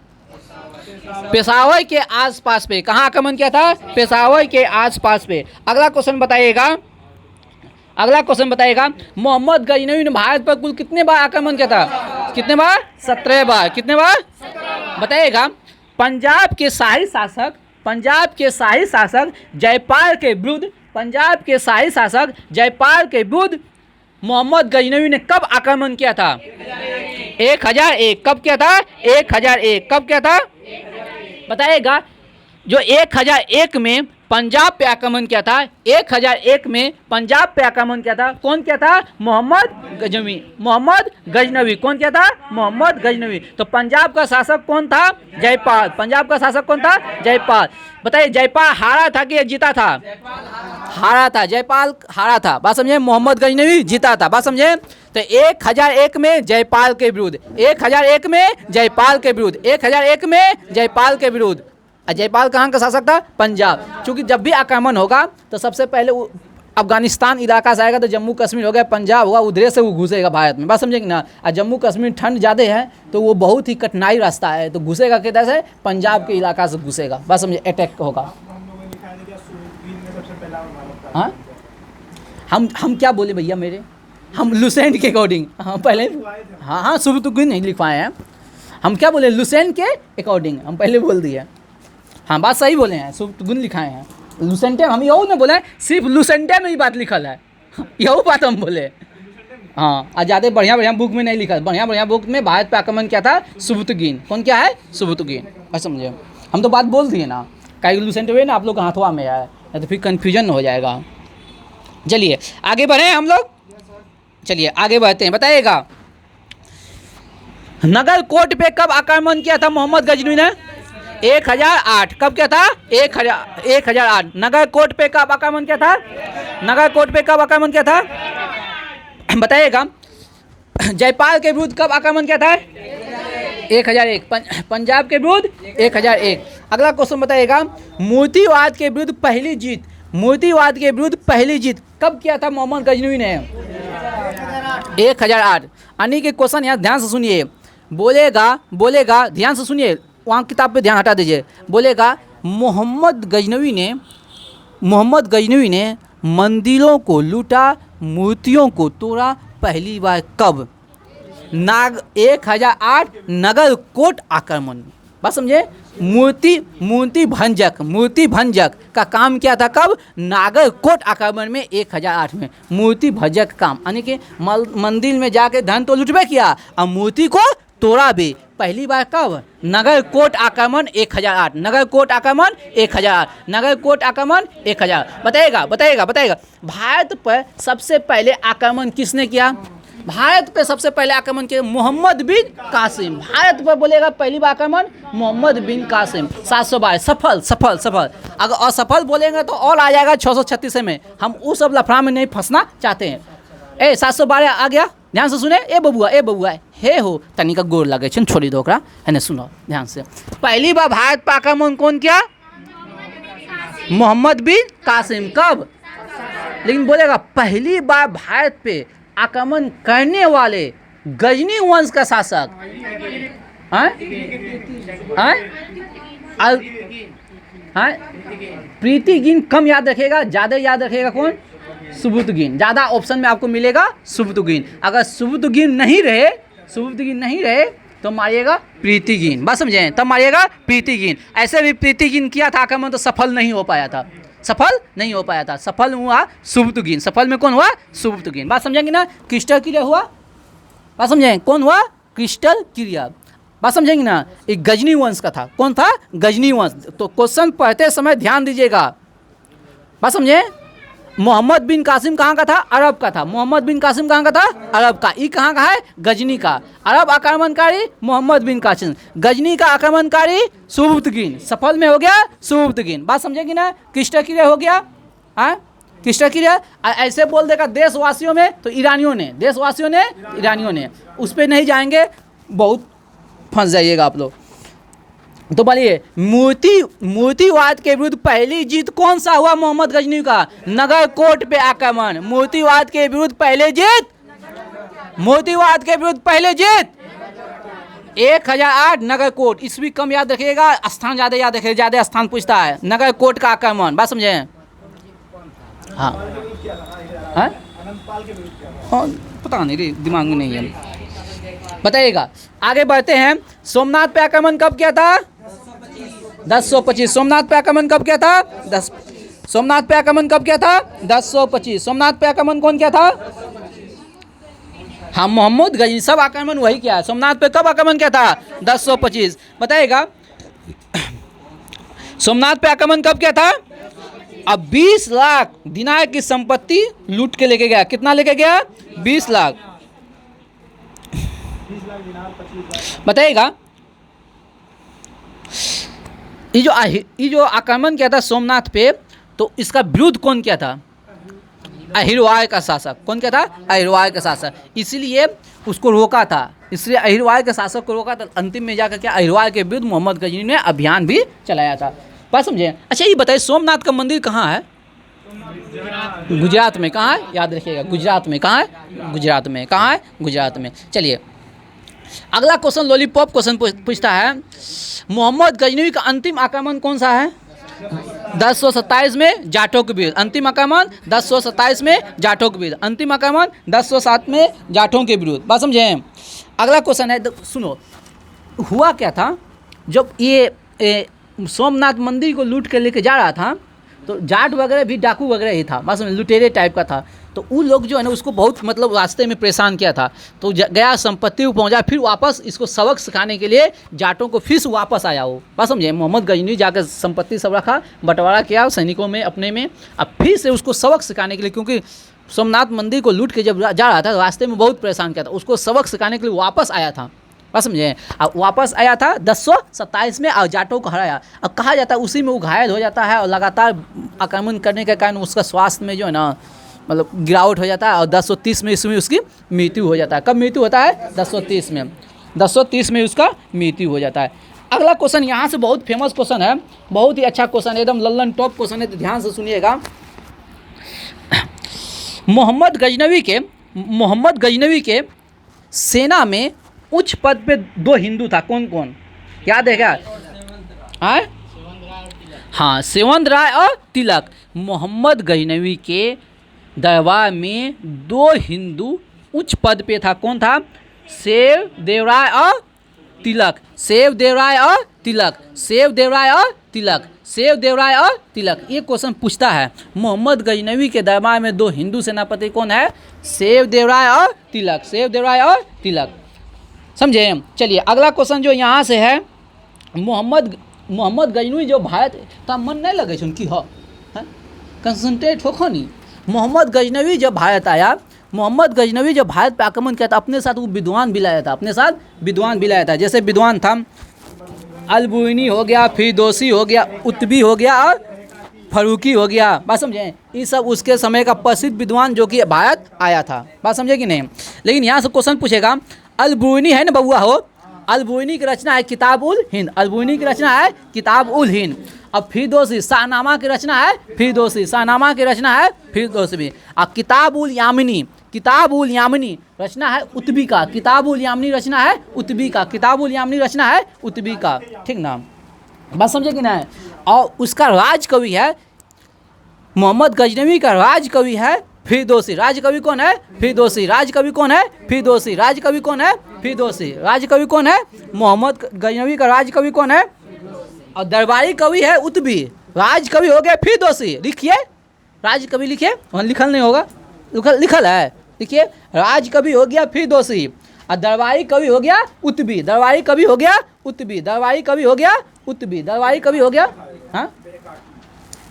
Speaker 1: पेशावर के आसपास पे। कहाँ आक्रमण किया था? पेशावर के आसपास पे। अगला क्वेश्चन बताइएगा मोहम्मद गजनवी ने भारत पर कुल कितने बार आक्रमण किया था? कितने बार? 17 बार। कितने बार? बताइएगा पंजाब के शाही शासक जयपाल के विरुद्ध मोहम्मद गजनवी ने कब आक्रमण किया था? 1001। कब किया था? 1001। कब किया था? बताइएगा जो 1001 में पंजाब पे आक्रमण किया था। 1001 में पंजाब पे आक्रमण किया था। कौन किया था? मोहम्मद गजनवी। कौन किया था? मोहम्मद गजनवी। तो पंजाब का शासक कौन था? जयपाल। पंजाब का शासक कौन था? जयपाल। बताइए जयपाल हारा था कि जीता था? हारा था। जयपाल हारा था। बात समझे? मोहम्मद गजनवी जीता था। बात समझे? तो 1001 में जयपाल के विरुद्ध, 1001 में जयपाल के विरुद्ध, 1001 में जयपाल के विरुद्ध। जयपाल कहाँ का शासक था? पंजाब। क्योंकि जब भी आक्रमण होगा तो सबसे पहले अफगानिस्तान इलाका से आएगा, तो जम्मू कश्मीर हो गया, पंजाब होगा, उधर से वो घुसेगा भारत में। बात समझेंगे ना। और जम्मू कश्मीर ठंड ज़्यादा है तो वो बहुत ही कठिनाई रास्ता है, तो घुसेगा किधर से? पंजाब के इलाका से घुसेगा। बात समझे? अटैक होगा। हाँ, हम क्या बोले भैया मेरे? हम लुसेंट के अकॉर्डिंग, हाँ पहले, हाँ सुबुतुगीन नहीं लिखवाए हैं हम। क्या बोले? लुसेंट के अकॉर्डिंग हम पहले बोल दिए। हाँ बात सही बोले हैं, सुबुतुगीन लिखाए हैं। लुसेंटे हम यही ना बोले, सिर्फ लुसेंटे में ही बात लिखल है, यही बात हम बोले। हाँ, और ज़्यादा बढ़िया बुक में नहीं लिखा। बढ़िया बुक में भारत पे आक्रमण किया था सुबुतुगीन। कौन क्या है? सुबुतुगीन। बस समझे? हम तो बात बोल दिए ना, कई लुसेंट हुए ना आप लोग हाथों में है, तो फिर कन्फ्यूजन हो जाएगा। चलिए आगे बढ़े हम लोग, चलिए आगे बढ़ते हैं। बताइएगा नगर कोट पे कब आक्रमण किया था मोहम्मद गजनवी ने? 1008। कब किया था? 1008। नगर कोट पे कब आक्रमण किया था? नगर कोट पे कब आक्रमण किया था? बताइएगा जयपाल के विरुद्ध कब आक्रमण किया था? 1001। पंजाब के विरुद्ध 1001। अगला क्वेश्चन बताइएगा मूर्तिवाद के विरुद्ध पहली जीत कब किया था मोहम्मद गजनवी ने? 1008। यानी कि क्वेश्चन यहाँ ध्यान से सुनिए, बोलेगा ध्यान से सुनिए, वहाँ किताब पे ध्यान हटा दीजिए। बोलेगा मोहम्मद गजनवी ने मंदिरों को लूटा, मूर्तियों को तोड़ा पहली बार कब? 1008 नगर कोट आक्रमण। बात समझे, मूर्ति भंजक का काम किया था कब? नागर कोट आक्रमण में 1008 में मूर्ति भंजक काम, यानी कि मंदिर में जाके धन तो लुटबे किया और मूर्ति को तोड़ा भी। पहली बार कब? नगर कोट आक्रमण 1008, नगर कोट आक्रमण 1008, नगर कोट आक्रमण 1000। बताइएगा भारत पर सबसे पहले आक्रमण किसने किया? भारत पे सबसे पहले आक्रमण किया मोहम्मद बिन कासिम। भारत पर बोलेगा पहली बार आक्रमण मोहम्मद बिन कासिम। 712 सफल। अगर असफल बोलेंगे तो और आ जाएगा 636 में। हम उस सब लफड़ा में नहीं फंसना चाहते हैं। 712 आ गया, ध्यान से सुने। ए बबुआ हे हो तनिका गोर लगे छन, छोड़ी दो ओकरा, है सुनो ध्यान से। पहली बार भारत पर आक्रमण कौन किया? मोहम्मद बिन कासिम। कब? लेकिन बोलेगा पहली बार भारत पे आक्रमण करने वाले गजनी वंश का शासक प्रीतिगिन कम याद रखेगा, ज्यादा याद रखेगा कौन? सुबुतगिन। ज्यादा ऑप्शन में आपको मिलेगा सुबुतगिन। अगर सुबुतगिन नहीं रहे तो मारिएगा प्रीतिगिन। बात समझे? तब मारिएगा प्रीतिगिन। ऐसे भी प्रीतिगिन किया था आक्रमण तो सफल नहीं हो पाया था। सफल हुआ सुबुतगिन। सफल में कौन हुआ? सुबुतगिन। बात समझेंगे ना? क्रिस्टल क्रिया हुआ। बात समझें? कौन हुआ? क्रिस्टल क्रिया। बात समझेंगे ना? एक गजनी वंश का था। कौन था? गजनी वंश। तो क्वेश्चन पढ़ते समय ध्यान दीजिएगा। बात समझे? मोहम्मद बिन कासिम कहाँ का था? अरब का था। मोहम्मद बिन कासिम कहाँ का था? अरब का। ये कहाँ का है? गजनी का। अरब आक्रमणकारी मोहम्मद बिन कासिम, गजनी का आक्रमणकारी सुबुतगिन। सफल में हो गया सुबुतगिन। बात समझेगी ना? क्रिस्टल क्लियर हो गया। हाँ, क्रिस्टल क्लियर। ऐसे बोल देगा देशवासियों ने तो ईरानियों ने, उस पर नहीं जाएंगे, बहुत फंस जाइएगा आप लोग। तो बोलिए मूर्तिवाद के विरुद्ध पहली जीत कौन सा हुआ? मोहम्मद गजनी का नगर कोट पे आक्रमण। मूर्तिवाद के विरुद्ध पहले जीत 1008 नगर कोट। ईस्वी कम याद रखिएगा, स्थान ज्यादा याद रखिएगा, ज्यादा स्थान पूछता है। नगर कोट का आक्रमण। बात समझे? हाँ, पता नहीं रे, दिमाग में नहीं है। बताइएगा। आगे बढ़ते हैं। सोमनाथ पे आक्रमण कब किया था? 1025। सोमनाथ पे आक्रमण कब किया था? 1025। सोमनाथ पे आक्रमण कौन किया था? हाँ, मोहम्मद गजनी। सब आक्रमण वही किया। सोमनाथ पे कब आक्रमण किया था? 1025। बताइएगा। सोमनाथ पे आक्रमण कब किया था? अब 20 लाख दिनार की संपत्ति लूट के लेके गया। कितना लेके गया? 20 लाख। बताइएगा। ये जो आक्रमण किया था सोमनाथ पे, तो इसका विरोध कौन किया था? अहिरवार का शासक। कौन किया था? अहिरवार का शासक। इसलिए उसको रोका था, इसलिए अहिरवार के शासक को रोका था। अंतिम में जाकर क्या अहिरवार के विरुद्ध मोहम्मद गजनी ने अभियान भी चलाया था। बात समझे? अच्छा, ये बताइए सोमनाथ का मंदिर कहाँ है? गुजरात में। कहाँ है? याद रखिएगा, गुजरात में। कहाँ है? गुजरात में। चलिए अगला क्वेश्चन लॉलीपॉप क्वेश्चन पूछता है। मोहम्मद गजनवी का अंतिम आक्रमण कौन सा है? 1027 में जाटों के विरुद्ध। अंतिम आक्रमण 1027 में जाटों के विरुद्ध। अंतिम आक्रमण 1007 में जाटों के विरुद्ध। बात समझे? अगला क्वेश्चन है, सुनो। हुआ क्या था जब ये सोमनाथ मंदिर को लूट के लेके जा रहा था, तो जाट वगैरह भी डाकू वगैरह ही था। बस लुटेरे टाइप का था। तो वो लोग जो है ना उसको बहुत मतलब रास्ते में परेशान किया था। तो गया, संपत्ति को पहुंचा, फिर वापस इसको सबक सिखाने के लिए जाटों को फिर वापस आया वो। बात समझे? मोहम्मद गजनी जाकर संपत्ति सब रखा, बंटवारा किया सैनिकों में अपने में। अब फिर से उसको सबक सिखाने के लिए, क्योंकि सोमनाथ मंदिर को लूट के जब जा रहा था रास्ते में बहुत परेशान किया था, उसको सबक सिखाने के लिए वापस आया था। बात समझे? अब वापस आया था 1027 में और जाटों को हराया। अब कहा जाता है उसी में वो घायल हो जाता है और लगातार आक्रमण करने के कारण उसका स्वास्थ्य में जो है ना मतलब गिरावट हो जाता है और 1030 में इसमें उसकी मृत्यु हो जाता है। कब मृत्यु होता है? 1030 में। 1030 में उसका मृत्यु हो जाता है। अगला क्वेश्चन यहाँ से बहुत फेमस क्वेश्चन है, बहुत ही अच्छा क्वेश्चन है, एकदम लल्लन टॉप क्वेश्चन है, तो ध्यान से सुनिएगा। मोहम्मद गजनवी के सेना में उच्च पद पे 2 हिंदू था। कौन कौन याद है क्या? हाँ, सेवंत राय और तिलक। मोहम्मद गजनवी के दरबार में 2 हिंदू उच्च पद पे था। कौन था? सेव देवराय और तिलक, सेव देवराय और तिलक, सेव देवराय और तिलक, सेव देवराय और तिलक। ये क्वेश्चन पूछता है मोहम्मद गजनवी के दरबार में 2 हिंदू सेनापति कौन है? सेव देवराय और तिलक, सेव देवराय और तिलक। समझे? चलिए अगला क्वेश्चन जो यहाँ से है, मोहम्मद गजनवी जो भारत तो मन नहीं लगे उनकी हो, कंसंट्रेट हो नहीं। मोहम्मद गजनवी जब भारत आया, मोहम्मद गजनवी जब भारत पर आक्रमण किया था, अपने साथ वो विद्वान भी लाया था, अपने साथ विद्वान भी लाया था। जैसे विद्वान था अलबुइनी हो गया, फिरदौसी हो गया, उतबी हो गया और फरूकी हो गया। बात समझे? ये सब उसके समय का प्रसिद्ध विद्वान जो कि भारत आया था। बात समझे कि नहीं? लेकिन यहाँ से क्वेश्चन पूछेगा, अलबुइनी है ना बउआ हो, अलबुइनी की रचना है किताब उल हिंद, अलबुइनी की रचना है किताब उल हिंद। अब फिरदौसी शाहनामा की रचना है फिरदौसी, शाहनामा की रचना है फिरदौसी। और किताब उल यामिनी, किताब उल यामिनी रचना है उतबी का, किताब उल यामिनी रचना है उतबी का, किताब उल यामिनी रचना है उतबी का। ठीक ना? बात समझे कि नहीं? और उसका राज कवि है, मोहम्मद गजनवी का राज कवि है फिरदौसी। राज कवि कौन है? फिरदौसी। राज कवि कौन है? फिरदौसी। राज कवि कौन है? फिरदौसी। राज कवि कौन है? मोहम्मद गजनवी का राज कवि कौन है? और दरबारी कवि है उतबी। राज कवि हो गया फिरदौसी। लिखिए, राज कवि लिखिए, वहाँ लिखल नहीं होगा, लिखल है, लिखिए। राज कवि हो गया फिरदौसी और दरबारी कवि हो गया उतबी, दरबारी कवि हो गया उतबी, दरबारी कवि हो गया उतबी, दरबारी कवि हो गया। हाँ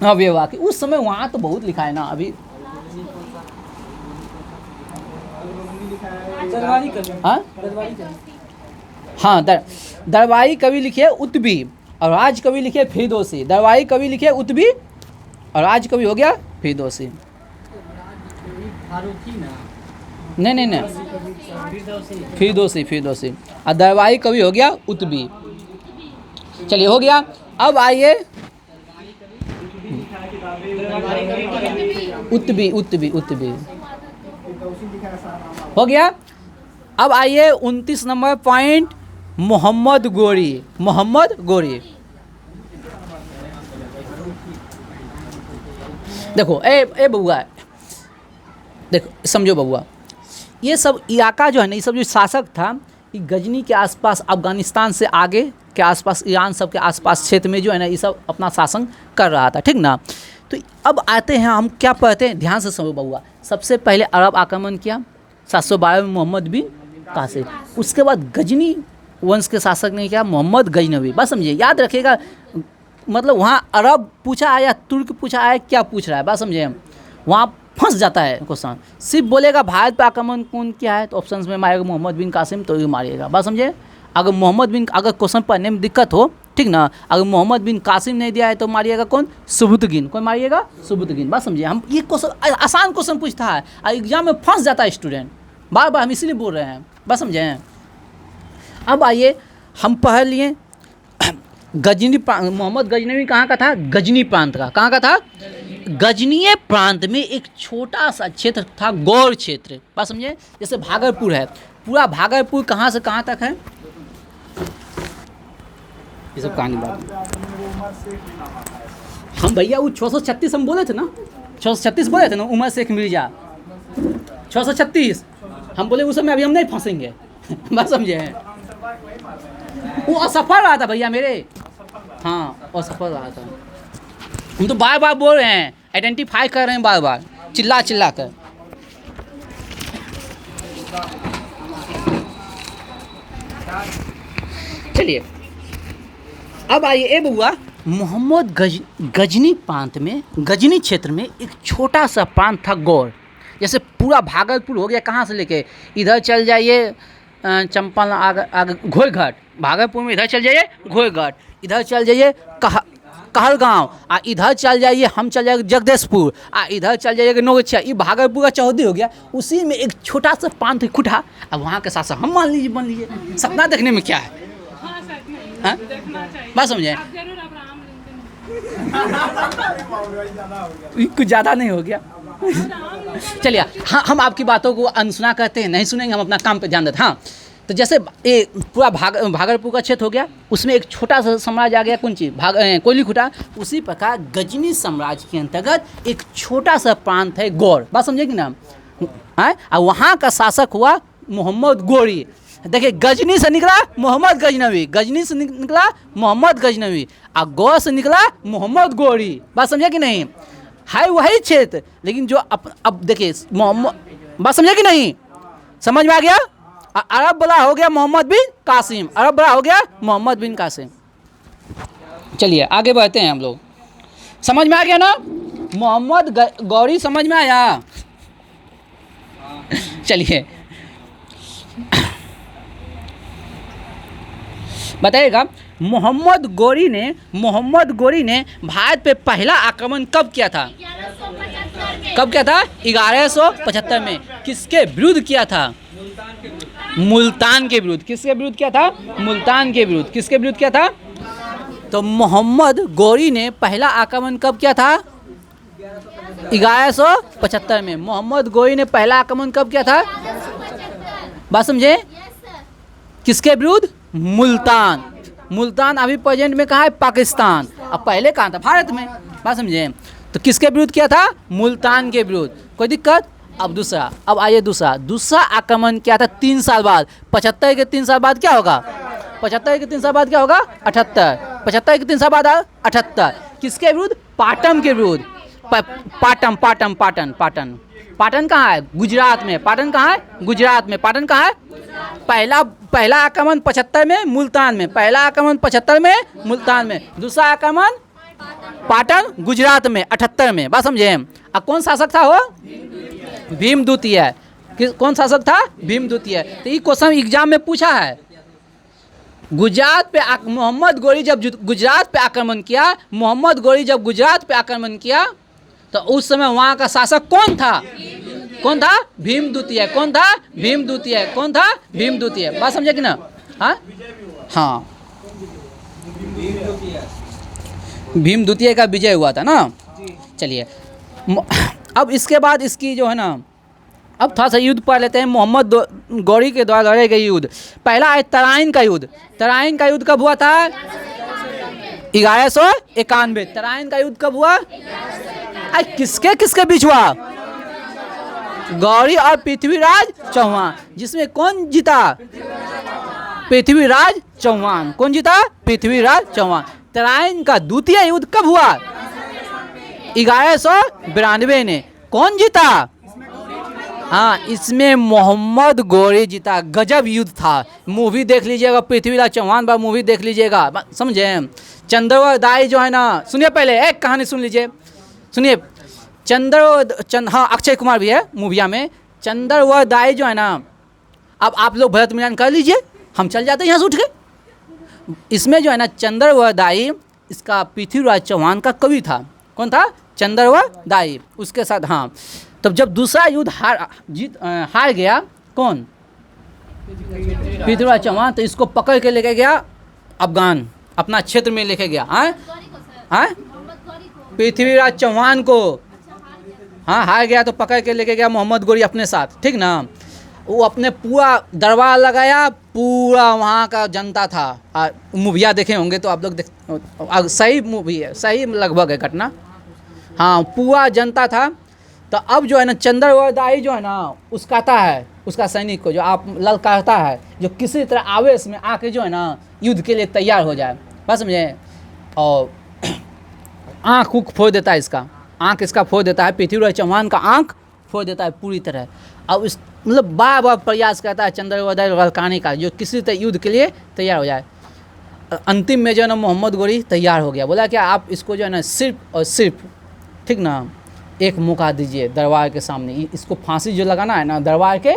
Speaker 1: हाँ व्यवहार की उस समय वहाँ तो बहुत लिखा है ना अभी। हाँ हाँ दरबारी कवि लिखिए उतबी और राज कवि लिखिए फिरदौसी। दरबारी कवि लिखिए उतबी और राज कवि हो गया फिरदौसी। नहीं फिरदौसी, फिरदौसी और दरबारी कवि हो गया उतबी। चलिए हो गया। अब आइए उतबी, उतबी, उतबी हो गया। अब आइए 29 नंबर पॉइंट, मोहम्मद गोरी। मोहम्मद गोरी देखो, ए बउआ, देखो समझो बउआ, ये सब इलाका जो है ना, ये सब जो शासक था, ये गजनी के आसपास, अफगानिस्तान से आगे के आसपास, ईरान सब के आसपास क्षेत्र में जो है ना, ये सब अपना शासन कर रहा था। ठीक ना? तो अब आते हैं हम क्या पढ़ते हैं, ध्यान से समझो बउआ। सबसे पहले अरब आक्रमण किया 712 में मोहम्मद बिन कासिम। उसके बाद गजनी वंश के शासक ने किया मोहम्मद गजनवी। बस समझिए, याद रखिएगा, मतलब वहाँ अरब पूछा है या तुर्क पूछा है, क्या पूछ रहा है, बात समझिए। वहाँ फंस जाता है क्वेश्चन। सिर्फ बोलेगा भारत पर आक्रमण कौन किया है तो ऑप्शन में मारेगा मोहम्मद बिन कासिम, तो ये मारिएगा। बात समझे? अगर क्वेश्चन पढ़ने में दिक्कत हो, ठीक ना, अगर मोहम्मद बिन कासिम नहीं दिया है तो मारिएगा कौन? सुबुतगिन। कौन मारिएगा? सुबुतगिन। बात समझिए? हम ये क्वेश्चन आसान क्वेश्चन पूछता है और एग्जाम में फंस जाता है स्टूडेंट, बार बार हम इसीलिए बोल रहे हैं। बात समझे? अब आइए हम पढ़ लिए गजनी, मोहम्मद गजनवी कहाँ का था? गजनी प्रांत का। कहाँ का था? गजनीय प्रांत में एक छोटा सा क्षेत्र था, गौर क्षेत्र। बात समझे? जैसे भागलपुर है, पूरा भागलपुर कहाँ से कहाँ तक है, ये सब कहानी बात। हम भैया वो 636 हम बोले थे ना, 636 बोले थे ना, उमर शेख मिर्जा 636 हम बोले उस समय अभी हम नहीं फंसेंगे। बात समझे? वो असफल रहा था भैया मेरे, हाँ असफल रहा था। हम तो बार बार बोल रहे हैं, आइडेंटिफाई कर रहे हैं बार बार चिल्ला चिल्ला कर। चलिए अब आइए, ए बउआ, मोहम्मद गजनी प्रांत में, गजनी क्षेत्र में एक छोटा सा प्रांत था गौर। जैसे पूरा भागलपुर हो गया, कहाँ से लेके इधर चल जाइए चंपारण, आगे घोड़घाट, भागलपुर में इधर चल जाइए घोड़घाट, इधर चल जाइए कहलगांव, आ इधर चल जाइए, हम चल जाएंगे जगदीशपुर, आ इधर चल जाइएगा नौगछिया। ये भागलपुर का चौहदी हो गया। उसी में एक छोटा सा प्रांत है खुटा, अब वहाँ के शासक हम मान लीजिए। सपना देखने में क्या है, हाँ बात समझे? कुछ ज़्यादा नहीं हो गया। चलिए हाँ, हम आपकी बातों को अनसुना करते हैं, नहीं सुनेंगे, हम अपना काम पे ध्यान देते। हाँ, तो जैसे ये पूरा भागलपुर का क्षेत्र हो गया, उसमें एक छोटा सा साम्राज्य आ गया, कौन चीज़? कोयलीखुटा। उसी प्रकार गजनी साम्राज्य के अंतर्गत एक छोटा सा प्रांत है गौर। बात समझे कि ना? और वहाँ का शासक हुआ मोहम्मद गोरी। देखिए गजनी से निकला मोहम्मद गजनवी, गजनी से निकला मोहम्मद गजनवी, और गौ से निकला मोहम्मद गौरी। बात समझे कि नहीं? है वही क्षेत्र, लेकिन जो अब देखिए मोहम्मद, बात समझे कि नहीं? समझ में आ गया? अरब वाला हो गया मोहम्मद बिन कासिम, अरब वाला हो गया मोहम्मद बिन कासिम। चलिए आगे बढ़ते हैं हम लोग। समझ में आ गया ना? मोहम्मद गौरी समझ में आया? चलिए बताइएगा, मोहम्मद गौरी ने भारत पे पहला आक्रमण कब किया था? कब किया था? 1175 में। किसके विरुद्ध किया था? मुल्तान के विरुद्ध। किसके विरुद्ध किया था? मुल्तान के विरुद्ध। किसके विरुद्ध किया था? तो मोहम्मद गौरी ने पहला आक्रमण कब किया था? 1175 में। मोहम्मद गौरी ने पहला आक्रमण कब किया था? बात समझे? किसके विरुद्ध? मुल्तान। मुल्तान अभी प्रेजेंट में कहाँ है? पाकिस्तान। अब पहले कहाँ था? भारत में। बात समझे? तो किसके विरुद्ध किया था? मुल्तान के विरुद्ध। कोई दिक्कत? अब दूसरा, अब आइए दूसरा आक्रमण क्या था 3 साल बाद? 75 के 3 साल बाद क्या होगा? 75 के 3 साल बाद क्या होगा? 78। 75 के 3 साल बाद 78। किसके विरुद्ध? पाटन के विरुद्ध। पाटन कहाँ है? गुजरात में। पाटन कहाँ है? गुजरात में। पाटन कहाँ है? पहला आक्रमण 75 में मुल्तान में। पहला आक्रमण 75 में मुल्तान में। दूसरा आक्रमण पाटन गुजरात में 78 में। बात समझे? अब कौन शासक था वो? भीम द्वितीय। कौन शासक था? भीम द्वितीय। तो ये क्वेश्चन एग्जाम में पूछा है। गुजरात पे मोहम्मद गौरी जब गुजरात पे आक्रमण किया, मोहम्मद गौरी जब गुजरात पे आक्रमण किया, तो उस समय वहाँ का शासक कौन था? कौन था? भीम द्वितीय। कौन था? भीम द्वितीय। कौन था? भीम द्वितीय। बात समझे कि ना? हाँ, भीम द्वितीय का विजय हुआ था ना। चलिए अब इसके बाद इसकी जो है ना, अब थोड़ा सा युद्ध पढ़ लेते हैं। मोहम्मद गौरी के द्वारा लड़े गए युद्ध। पहला है तराइन का युद्ध। तराइन का युद्ध कब हुआ था? 1191। तराइन का युद्ध कब हुआ? किसके किसके बीच हुआ? गौरी और पृथ्वीराज चौहान। जिसमें कौन जीता? पृथ्वीराज चौहान। कौन जीता? पृथ्वीराज चौहान। तराइन का द्वितीय युद्ध कब हुआ? 1192 ने। कौन जीता? हाँ, इसमें मोहम्मद गौरी जीता। गजब युद्ध था। मूवी देख लीजिएगा, पृथ्वीराज चौहान पर मूवी देख लीजिएगा। समझे? चंद्रवत दाई जो है ना, सुनिए पहले एक कहानी सुन लीजिए। सुनिए, हाँ अक्षय कुमार भी है मूविया में। चंद्रवत दाई जो है ना, अब आप लोग भरत मिलान कर लीजिए, हम चल जाते हैं यहाँ से उठ के। इसमें जो है ना चंद्रवत दाई, इसका पृथ्वीराज चौहान का कवि था। कौन था? चंद्रवत दाई। उसके साथ हाँ, तब जब दूसरा युद्ध हार गया कौन? पृथ्वीराज चौहान। तो इसको पकड़ के लेके गया अफगान, अपना क्षेत्र में लेके गया। हाँ, पृथ्वीराज चौहान को हाँ हार गया तो पकड़ के लेके गया मोहम्मद गौरी अपने साथ। ठीक ना? वो अपने पूरा दरबार लगाया, पूरा वहाँ का जनता था। मूवियाँ देखे होंगे तो आप लोग सही मूवी है, सही लगभग है घटना। हाँ, पूरा जनता था। तो अब जो है ना चंद्रवत दाई जो है ना, उसकाता है उसका सैनिक को, जो आप ललकारता है, जो किसी तरह आवेश में आके जो है ना युद्ध के लिए तैयार हो जाए। बस समझे? और आँख उख फोड़ देता है इसका, आँख इसका फोड़ देता है। पृथ्वीराज चौहान का आँख फोड़ देता है पूरी तरह। अब इस मतलब बार बार प्रयास करता है चंद्रवत दाई ललकारने का, जो किसी तरह युद्ध के लिए तैयार हो जाए। अंतिम में जो है ना मोहम्मद गौरी तैयार हो गया। बोला क्या, आप इसको जो है ना सिर्फ और सिर्फ, ठीक ना, एक मौका दीजिए दरबार के सामने। इसको फांसी जो लगाना है ना दरबार के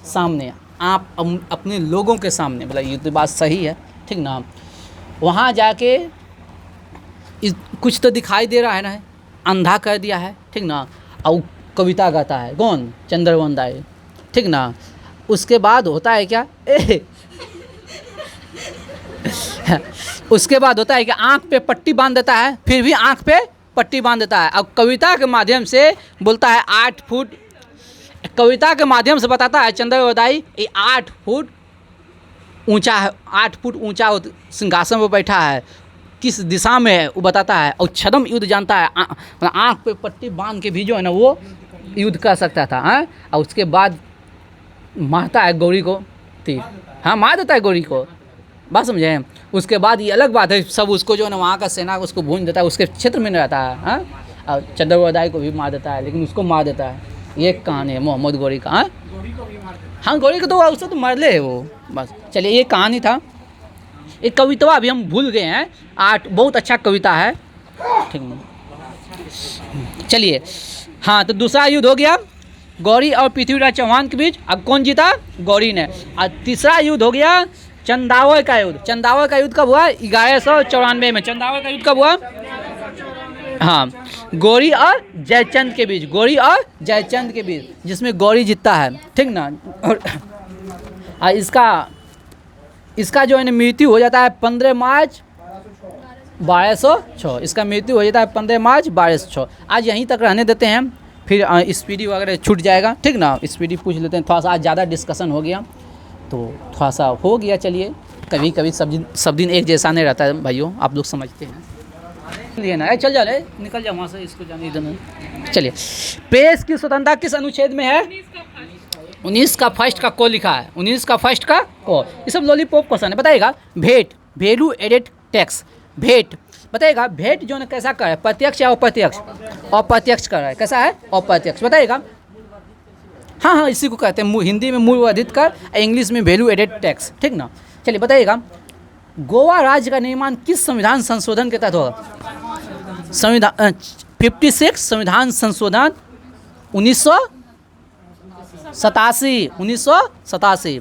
Speaker 1: सामने, आप अपने लोगों के सामने। बोला ये तो बात सही है, ठीक ना। वहाँ जाके कुछ तो दिखाई दे रहा है ना, अंधा कर दिया है, ठीक ना। और कविता गाता है कौन? चंद्रवत दाई, ठीक ना। उसके बाद होता है क्या उसके बाद होता है कि आँख पे पट्टी बांध देता है, फिर भी आँख पे पट्टी बांध देता है। अब कविता के माध्यम से बोलता है 8 फुट, कविता के माध्यम से बताता है चंद्रवत दाई 8 फुट ऊंचा है, 8 फुट ऊंचा सिंहासन पर बैठा है, किस दिशा में है वो बताता है। और छद्म युद्ध जानता है, आँख पे पट्टी बांध के भी जो है ना वो युद्ध कर सकता था। और उसके बाद मारता है गौरी को तीर, हाँ, मार देता है गौरी को, बात समझे। उसके बाद ये अलग बात है, सब उसको जो है ना वहाँ का सेना उसको भून देता है, उसके क्षेत्र में नहीं रहता है। हाँ, और चंद्रवदाई को भी मार देता है, लेकिन उसको मार देता है। ये एक कहानी है मोहम्मद गौरी का। हाँ, हाँ, गौरी को तो उससे तो मर ले वो, बस। चलिए, ये कहानी था। एक कविता अभी हम भूल गए हैं, बहुत अच्छा कविता है, ठीक है। चलिए, हाँ, तो दूसरा युद्ध हो गया गौरी और पृथ्वीराज चौहान के बीच। अब कौन जीता? गौरी ने। और तीसरा युद्ध हो गया चंदावड़ का युद्ध। चंदावड़ का युद्ध कब हुआ? 1194 में। चंदावड़ का युद्ध कब हुआ? हाँ, गौरी और जयचंद के बीच। गौरी और जयचंद के बीच, जिसमें गौरी जीतता है, ठीक ना। और इसका जो है ना मृत्यु हो जाता है 15 मार्च 1206। इसका मृत्यु हो जाता है 15 मार्च 1206। आज यहीं तक रहने देते हैं, फिर स्पीडी वगैरह छूट जाएगा, ठीक ना। स्पीडी पूछ लेते हैं, थोड़ा सा आज ज़्यादा डिस्कशन हो गया तो थोड़ा सा हो गया। चलिए, कभी कभी सब दिन एक जैसा नहीं रहता है भाइयों, आप लोग समझते हैं। लिए ना, चल जा रहे, निकल जा वहाँ से, इसको जाने इधर में। चलिए, प्रेस की स्वतंत्रता किस अनुच्छेद में है? 19 का फर्स्ट का को लिखा है। 19 का फर्स्ट का को। ये सब लॉलीपॉप क्वेश्चन है। बताइएगा, भेंट, वैल्यू एडेड टैक्स। भेंट बताइएगा, भेंट जो है कैसा कर है? प्रत्यक्ष या अप्रत्यक्ष? अप्रत्यक्ष कर रहा है। कैसा है? अप्रत्यक्ष। बताइएगा। हाँ, हाँ, इसी को कहते हैं हिंदी में मूल्य वर्धित कर, इंग्लिश में वैल्यू एडेड टैक्स, ठीक ना। चलिए, बताइएगा, गोवा राज्य का निर्माण किस संविधान संशोधन के तहत होगा? संविधान 56 संविधान संशोधन 1987।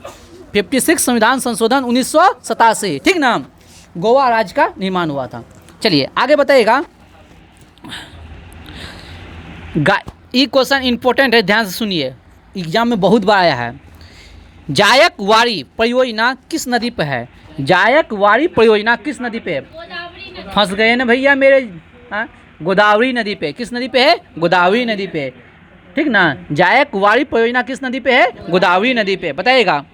Speaker 1: 56 संविधान संशोधन 1987, ठीक ना। गोवा राज्य का निर्माण हुआ था। चलिए, आगे बताइएगा। ये क्वेश्चन इंपॉर्टेंट है, ध्यान से सुनिए, एग्जाम में बहुत बार आया है। जायकवाड़ी परियोजना किस नदी पे है? जायकवाड़ी परियोजना किस नदी पे है? फंस गए ना भैया मेरे। हाँ, गोदावरी नदी पे। किस नदी पे है? गोदावरी नदी पे, ठीक ना। जायकवाड़ी परियोजना किस नदी पे है? गोदावरी नदी पे। बताइएगा,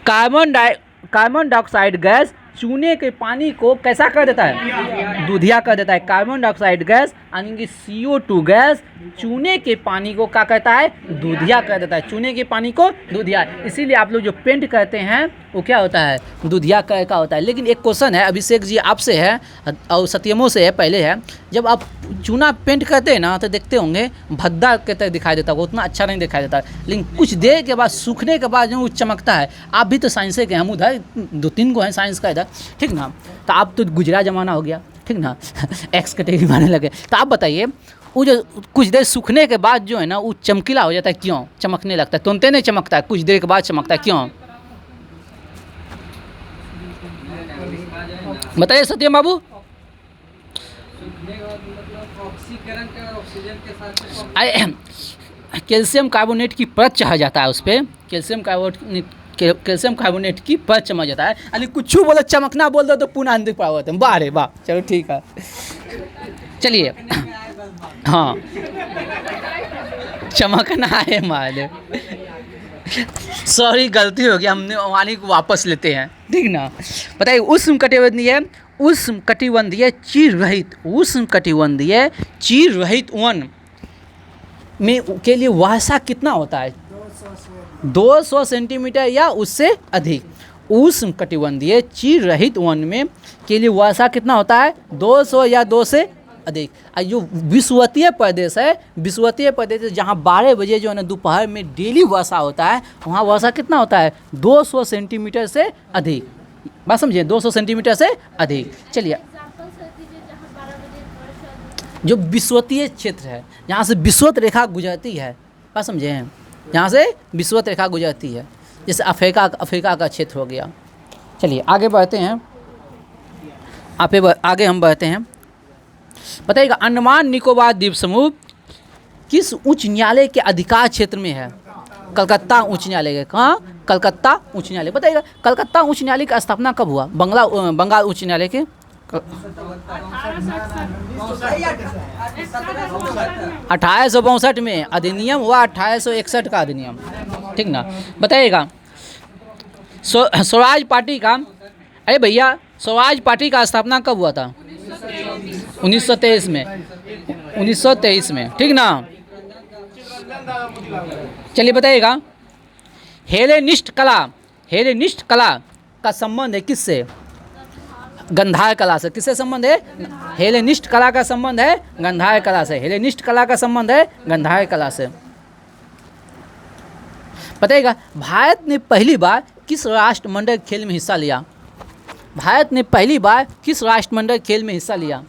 Speaker 1: कार्बन डाइऑक्साइड गैस चूने के पानी को कैसा कर देता है? दूधिया कर देता है। कार्बन डाइऑक्साइड गैस यानी कि CO2 गैस चूने के पानी को क्या कहता है? दूधिया कर देता है। चूने के पानी को दूधिया, इसीलिए आप लोग जो पेंट करते हैं वो क्या होता है? दूधिया कलर का होता है। लेकिन एक क्वेश्चन है, अभिषेक जी आपसे है और सत्यमो से है, पहले है, जब आप चूना पेंट करते हैं ना तो देखते होंगे भद्दा के तरह दिखाई देता होगा, उतना अच्छा नहीं दिखाई देता, लेकिन कुछ देर के बाद सूखने के बाद जो वो चमकता है। आप भी तो साइंस के, हम उधर 2-3 को हैं साइंस का इधर, ठीक ना। तो आप तो गुजरा जमाना हो गया, ठीक ना, एक्स कैटेगरी माने लगे। तो आप बताइए, वो जो कुछ देर सूखने के बाद जो है ना वो चमकीला हो जाता है, क्यों चमकने लगता है? तुरंत नहीं चमकता है, कुछ देर के बाद चमकता है, क्यों? बताइए सत्यम बाबू। कैल्शियम कार्बोनेट की परत चढ़ा जाता है उस पर। कैल्शियम कार्बोनेट की परत चमक जाता है। यानी कुछ बोलो चमकना बोल दो तो पुनः अंधिक पावत है। वाह रे वाह, चलो ठीक है। चलिए, हाँ, चमकना है माले, सॉरी गलती हो गया, हमने वाणी को वापस लेते हैं, ठीक ना। बताइए, उष्णकटिबंधीय चीर रहित वन में के लिए वर्षा कितना होता है? 200 सेंटीमीटर या उससे अधिक। उष्णकटिबंधीय चीर रहित वन में के लिए वर्षा कितना होता है? 200 या 2 से अधिक। जो विषुवतीय प्रदेश है, जहाँ 12 बजे जो है ना दोपहर में डेली वर्षा होता है, वहाँ वर्षा कितना होता है? 200 सेंटीमीटर से अधिक। बात समझिए, 200 सेंटीमीटर से अधिक। चलिए, जो विषुवतीय क्षेत्र है, जहाँ से विषुवत रेखा गुजरती है, बात समझे, यहाँ से विषुवत रेखा गुजरती है, जैसे अफ्रीका का क्षेत्र हो गया। चलिए आगे बढ़ते हैं, आगे हम बढ़ते हैं। बताइएगा, अंडमान निकोबार द्वीप समूह किस उच्च न्यायालय के अधिकार क्षेत्र में है? कलकत्ता उच्च न्यायालय के। कहाँ? कलकत्ता उच्च न्यायालय। बताइएगा, कलकत्ता उच्च न्यायालय की स्थापना कब हुआ? बंगाल उच्च न्यायालय के 1862 में अधिनियम हुआ, 1861 का अधिनियम, ठीक ना। बताइएगा, स्वराज पार्टी का, अरे भैया, स्वराज पार्टी का स्थापना कब हुआ था? 1923 में। 1923 में, ठीक ना। चलिए बताइएगा, हेलेनिस्ट हेलेनिस्ट कला का संबंध है किससे? गंधार कला से। किससे संबंध है? हेलेनिस्ट कला का संबंध है गंधार कला से। हेलेनिस्ट कला का संबंध है गंधार कला से। बताइएगा भारत ने पहली बार किस राष्ट्रमंडल खेल में हिस्सा लिया? भारत ने पहली बार किस राष्ट्रमंडल खेल में हिस्सा लिया?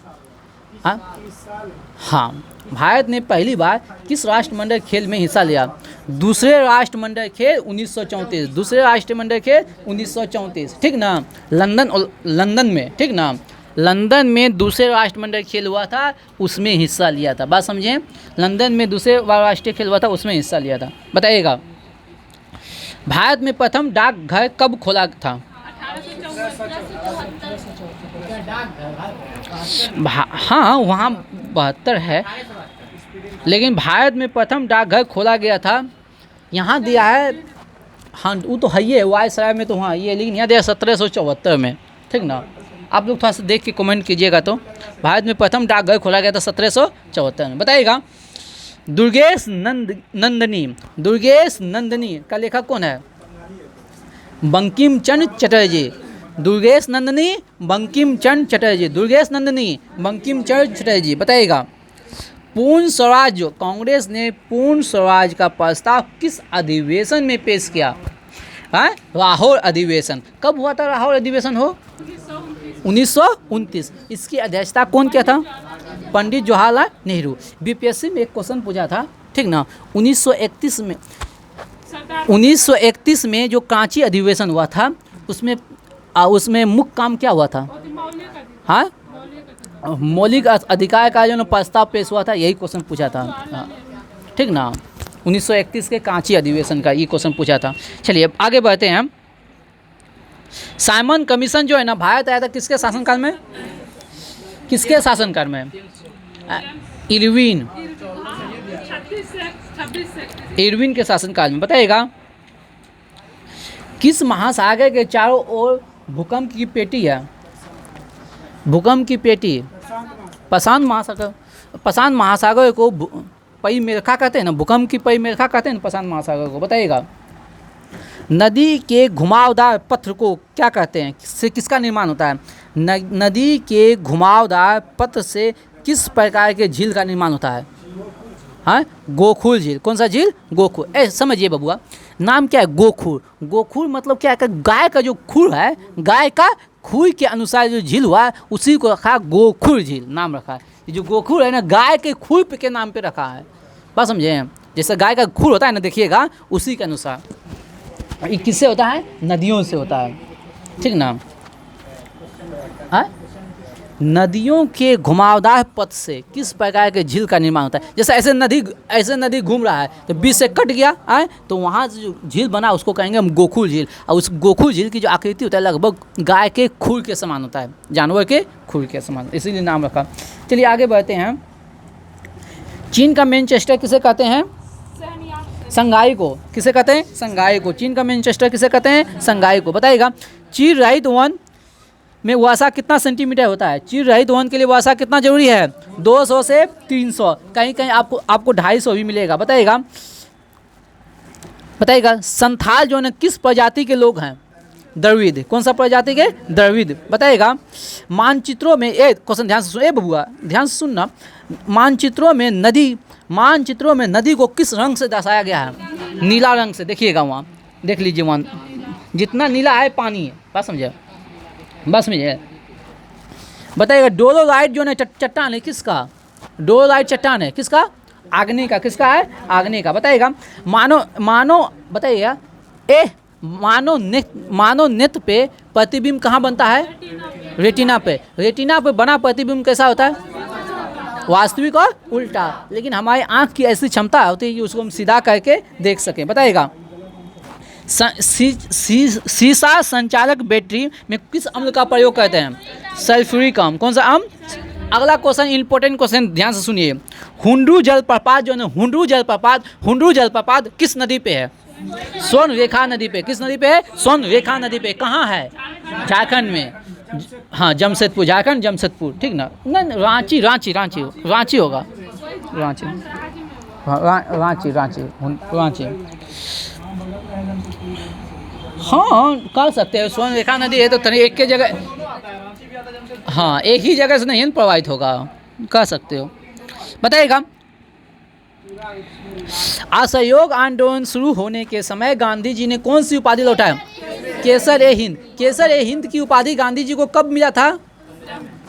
Speaker 1: हाँ, भारत ने पहली बार किस राष्ट्रमंडल खेल में हिस्सा लिया? दूसरे राष्ट्रमंडल खेल 1934। दूसरे राष्ट्रमंडल खेल 1934, ठीक ना? लंदन में, ठीक ना? लंदन में दूसरे राष्ट्रमंडल खेल हुआ था, उसमें हिस्सा लिया था। बात समझें, लंदन में दूसरे राष्ट्रीय खेल हुआ था, उसमें हिस्सा लिया था। बताइएगा भारत में प्रथम डाकघर कब खोला था? हाँ, वहाँ 72 है, लेकिन भारत में प्रथम डाकघर खोला गया था। यहाँ दिया है, हाँ वो तो है ही है, वायसराय में तो वहाँ ये, लेकिन यहाँ दिया 1774 में, ठीक ना? आप लोग थोड़ा सा देख के कमेंट कीजिएगा। तो भारत में प्रथम डाकघर खोला गया था 1774 में। बताइएगा दुर्गेश नंदिनी। दुर्गेश नंदिनी का लेखक कौन है? बंकिम चंद्र चटर्जी। दुर्गेश नंदिनी, बंकिम चंद्र चटर्जी। दुर्गेश नंदिनी, बंकिम चंद्र चटर्जी। बताइएगा पूर्ण स्वराज, कांग्रेस ने पूर्ण स्वराज का प्रस्ताव किस अधिवेशन में पेश किया? लाहौर अधिवेशन। कब हुआ था लाहौर अधिवेशन? हो 1929। इसकी अध्यक्षता कौन किया था? पंडित जवाहरलाल नेहरू। बीपीएससी में एक क्वेश्चन पूछा था, ठीक ना? 1931 में जो कराची अधिवेशन हुआ था, उसमें मुख्य काम क्या हुआ था? हाँ, मौलिक अधिकार का जो प्रस्ताव पेश हुआ था, यही क्वेश्चन पूछा था, ठीक ना? 1931 के कराची अधिवेशन का ये क्वेश्चन पूछा था। चलिए अब आगे बढ़ते हैं। साइमन कमीशन जो है ना, भारत आया था किसके शासनकाल में? किसके शासनकाल में? इरविन के शासनकाल में। बताइएगा किस महासागर के चारों ओर भूकंप की पेटी है? भूकंप की पेटी प्रशांत महासागर। प्रशांत महासागर को पई मेरखा कहते हैं ना, भूकंप की पई मेरखा कहते हैं ना प्रशांत महासागर को। बताइएगा नदी के घुमावदार पथ को क्या कहते हैं? से किसका निर्माण होता है? नदी के घुमावदार पथ से किस प्रकार के झील का निर्माण होता है? हाँ, गोखुर झील। कौन सा झील? गोखुर। समझिए बबुआ, नाम क्या है? गोखुर। गोखुर मतलब क्या है? गाय का जो खुर है, गाय का खुर के अनुसार जो झील हुआ है, उसी को रखा गोखुर झील नाम रखा है। ये जो गोखुर है ना, गाय के खुर के नाम पे रखा है। बात समझे? जैसे गाय का खुर होता है ना, देखिएगा उसी के अनुसार। ये किससे होता है? नदियों से होता है, ठीक ना? हाँ, नदियों के घुमावदार पथ से किस प्रकार के झील का निर्माण होता है? जैसे ऐसे नदी घूम रहा है तो बीच से कट गया है, तो वहाँ जो झील बना उसको कहेंगे हम गोखुर झील। और उस गोखुर झील की जो आकृति होता है लगभग गाय के खुर के समान होता है, जानवर के खुर के समान, इसीलिए नाम रखा। चलिए आगे बढ़ते हैं। चीन का मैनचेस्टर किसे कहते हैं? संघाई को। किसे कहते हैं? संघाई को। चीन का मैनचेस्टर किसे कहते हैं? संघाई को। बताइएगा चीर रहित वन में वर्षा कितना सेंटीमीटर होता है? चीर रहित वन के लिए वर्षा कितना जरूरी है? 200 से 300, कहीं कहीं आपको 250 भी मिलेगा। बताइएगा संथाल जो है किस प्रजाति के लोग हैं? द्रविड़। कौन सा प्रजाति के? द्रविड़। बताइएगा मानचित्रों में, ये क्वेश्चन ध्यान से सुन, ए बबुआ ध्यान से सुनना, मानचित्रों में नदी को किस रंग से दर्शाया गया है? नीला रंग से। देखिएगा वहाँ देख लीजिए, वहाँ जितना नीला है पानी है। बात समझे? बस में है। बताइएगा डोलोराइट जो है चट्टान है किसका? डोलोराइट चट्टान है किसका? आग्नेय का। किसका है? आग्नेय का। बताइएगा बताइएगा मानव नेत्र पे प्रतिबिंब कहाँ बनता है? रेटिना पे। रेटिना पे बना प्रतिबिंब कैसा होता है? वास्तविक और उल्टा। लेकिन हमारी आँख की ऐसी क्षमता होती है कि उसको हम सीधा करके देख सकें। बताइएगा सीसा संचालक बैटरी में किस अम्ल का प्रयोग करते हैं? सल्फ्यूरिक अम्ल। कौन सा अम्ल? अगला क्वेश्चन इंपॉर्टेंट क्वेश्चन, ध्यान से सुनिए। हुंडरू जलप्रपात जो है, हुंडरू जलप्रपात किस नदी पे है? स्वर्ण रेखा नदी पे। किस नदी पे है? स्वर्ण रेखा नदी पे। कहाँ है? झारखंड में। हाँ, जमशेदपुर, झारखंड जमशेदपुर, ठीक ना? नहीं, रांची होगा। रांची। हाँ कर सकते हैं, स्वर्ण रेखा नदी है तो तनी एक के जगह, हाँ एक ही जगह से नहीं ना प्रवाहित होगा, कर सकते हो। बताइएगा, असहयोग आंदोलन शुरू होने के समय गांधी जी ने कौन सी उपाधि लौटाया? केसर ए हिंद। केसर ए हिंद की उपाधि गांधी जी को कब मिला था?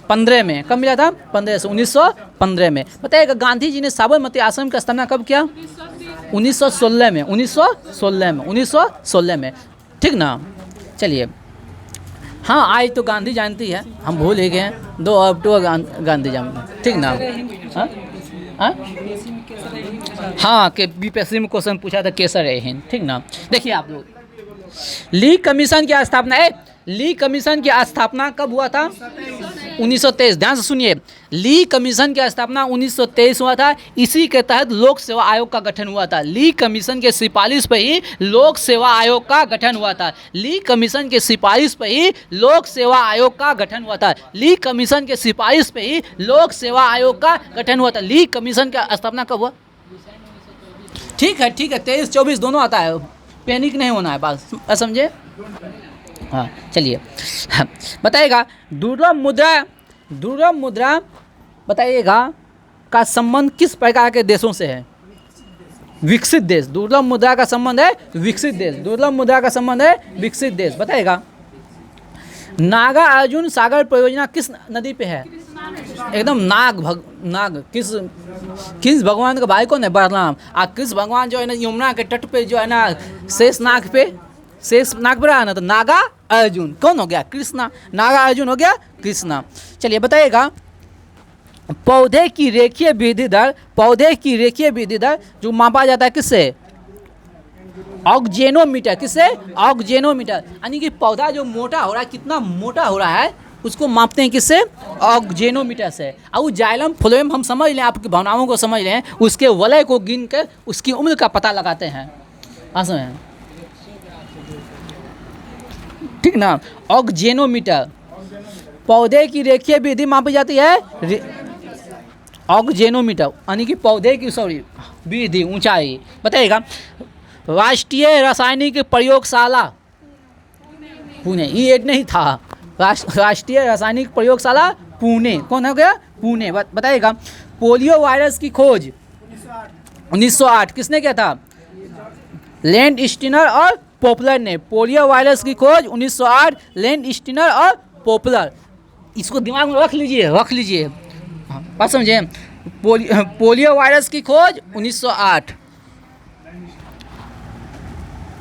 Speaker 1: 15 में। कब मिला था? 15 से 1915 में। बताइएगा, गांधी जी ने साबरमती आश्रम की स्थापना कब किया? 1916 में। 1916 में, ठीक ना। चलिए, हाँ आज तो गांधी जयंती है, हम भूल ही गए, 2 अक्टूबर गांधी जयंती, ठीक ना। हाँ हाँ कि बीपीएससी में क्वेश्चन पूछा था केसर ए हिंद, ठीक ना। देखिए आप लोग, ली कमीशन की स्थापना है, ली कमीशन की स्थापना कब हुआ था? 1923। ध्यान से सुनिए, ली कमीशन की स्थापना 1923 हुआ था। इसी के तहत लोक सेवा आयोग का गठन हुआ था। ली कमीशन के सिफारिश पर ही लोक सेवा आयोग का गठन हुआ था। ली कमीशन के सिफारिश पर ही लोक सेवा आयोग का गठन हुआ था। ली कमीशन के सिफारिश पर ही लोक सेवा आयोग का गठन हुआ था। ली कमीशन का स्थापना कब हुआ? ठीक है 23-24 दोनों आता है, पैनिक नहीं होना है, बस समझे। हाँ चलिए, बताइएगा, दुर्लभ मुद्रा बताइएगा का संबंध किस प्रकार के देशों से है? विकसित देश। दुर्लभ मुद्रा का संबंध है विकसित देश। दुर्लभ मुद्रा का संबंध है विकसित देश। बताइएगा, नागा अर्जुन सागर परियोजना किस नदी पे है? एकदम नाग किस भगवान का भाई कौन है? बलराम। और किस भगवान जो है ना यमुना के तट पे जो है ना शेष नाग पे रहा है ना, तो नागा अर्जुन कौन हो गया? कृष्णा। नागा अर्जुन हो गया कृष्णा। चलिए बताइएगा, पौधे की रेखीय वृद्धि दर जो मापा जाता है किससे? ऑक्जेनोमीटर। किससे? ऑक्जेनोमीटर। यानी कि पौधा जो मोटा हो रहा है, कितना मोटा हो रहा है, उसको मापते हैं किससे? ऑक्जेनोमीटर से। और जाइलम फ्लोएम हम समझ लें, आपकी भावनाओं को समझ लें, उसके वलय को गिन कर उसकी उम्र का पता लगाते हैं। समझें, ठीक ना। ऑक्जेनोमीटर, पौधे की रेखीय वृद्धि मापी जाती है ऑक्जेनोमीटर, यानी कि पौधे की वृद्धि, ऊंचाई। बताइएगा, राष्ट्रीय रासायनिक प्रयोगशाला पुणे, ये नहीं था, राष्ट्रीय रासायनिक प्रयोगशाला पुणे, कौन हो गया? पुणे। बताइएगा, पोलियो वायरस की खोज 1908 किसने किया था? लैंड स्टीनर और पॉपुलर ने। पोलियो वायरस की खोज 1908 लैंड स्टीनर और पॉपुलर। इसको दिमाग में रख लीजिए, बात समझे। पोलियो वायरस की खोज 1908,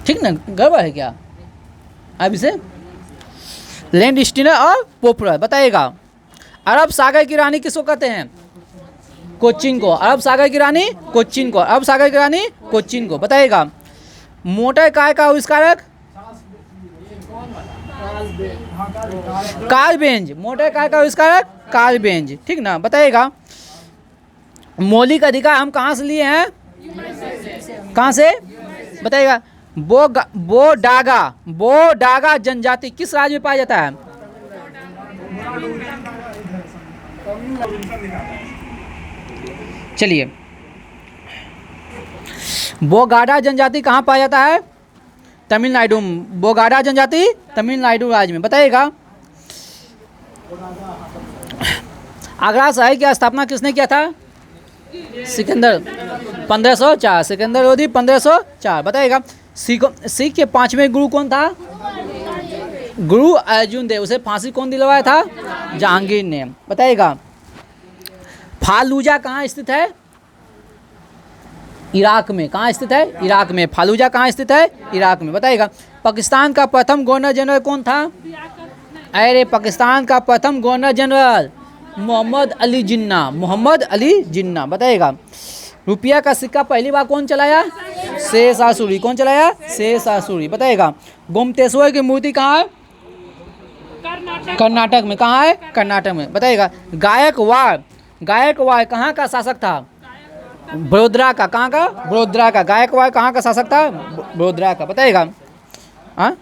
Speaker 1: ठीक ना। गड़बड़ है क्या अब इसे? लैंड स्टीनर और पॉपुलर। बताइएगा, अरब सागर की रानी किसको कहते हैं? कोच्चिन को। अरब सागर की रानी कोच्चिन को। अरब सागर की रानी कोच्चिन को। बताइएगा, मोटर कार का आविष्कारक? Karl Benz. मोटर कार का आविष्कारक कार्ल बेंज, ठीक ना। बताइएगा, मौलिक अधिकार हम कहाँ से लिए हैं? कहाँ से? बताइएगा, बोडागा जनजाति किस राज्य में पाया जाता है? चलिए, बोगाडा जनजाति कहाँ पाया जाता है? तमिलनाडु में। बोगाडा जनजाति तमिलनाडु राज्य में। बताइएगा, आगरा शहर की स्थापना किसने किया था? सिकंदर 1504। सिकंदर लोधी 1504। बताइएगा, सिख के 5वें गुरु कौन था? गुरु अर्जुन देव। उसे फांसी कौन दिलवाया था? जहांगीर ने। बताइएगा, फालूजा कहाँ स्थित है? इराक में। कहाँ स्थित है? इराक में। फालूजा कहाँ स्थित है? इराक में। बताइएगा, पाकिस्तान का प्रथम गवर्नर जनरल कौन था? अरे पाकिस्तान का प्रथम गवर्नर जनरल मोहम्मद अली जिन्ना। मोहम्मद अली जिन्ना। बताइएगा, रुपया का सिक्का पहली बार कौन चलाया? शेष आसुरी। कौन चलाया? शेष आसुरी। बताइएगा, गोमतेश्वर की मूर्ति कहाँ है? कर्नाटक में। कहाँ है? कर्नाटक में। बताइएगा, गायकवाड़ कहाँ का शासक था? बड़ोदरा का। कहाँ का? बड़ोदरा का। गायकवाड़ कहाँ का शासक था? बड़ोदरा का। बताइएगा, हाँ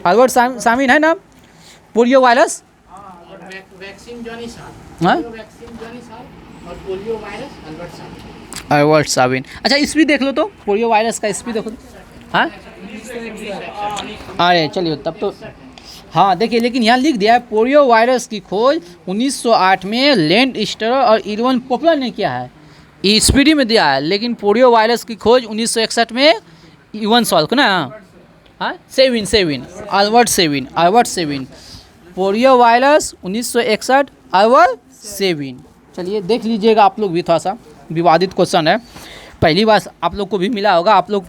Speaker 1: अल्बर्ट सामिन है ना। पोलियो वायरस
Speaker 2: वैक्सीन जॉनी साहब,
Speaker 1: हाँ
Speaker 2: वैक्सीन जॉनी साहब और पोलियो वायरस अल्बर्ट साहब।
Speaker 1: अल्बर्ट सामिन। अच्छा, इसवी देख लो तो, पोलियो वायरस का इसवी देखो तो। हाँ अरे चलिए तब तो हाँ देखिए, लेकिन यहाँ लिख दिया है पोलियो वायरस की खोज 1908 में लैंड स्टर और इरविन पॉपुलर ने किया है। ये स्पीडी में दिया है, लेकिन पोलियो वायरस की खोज 1961 में इवन सॉल्व को ना, हाँ seven Albert seven polio virus 1961 Albert seven. चलिए देख लीजिएगा आप लोग भी, थोड़ा सा विवादित क्वेश्चन है, पहली बार आप लोग को भी मिला होगा, आप लोग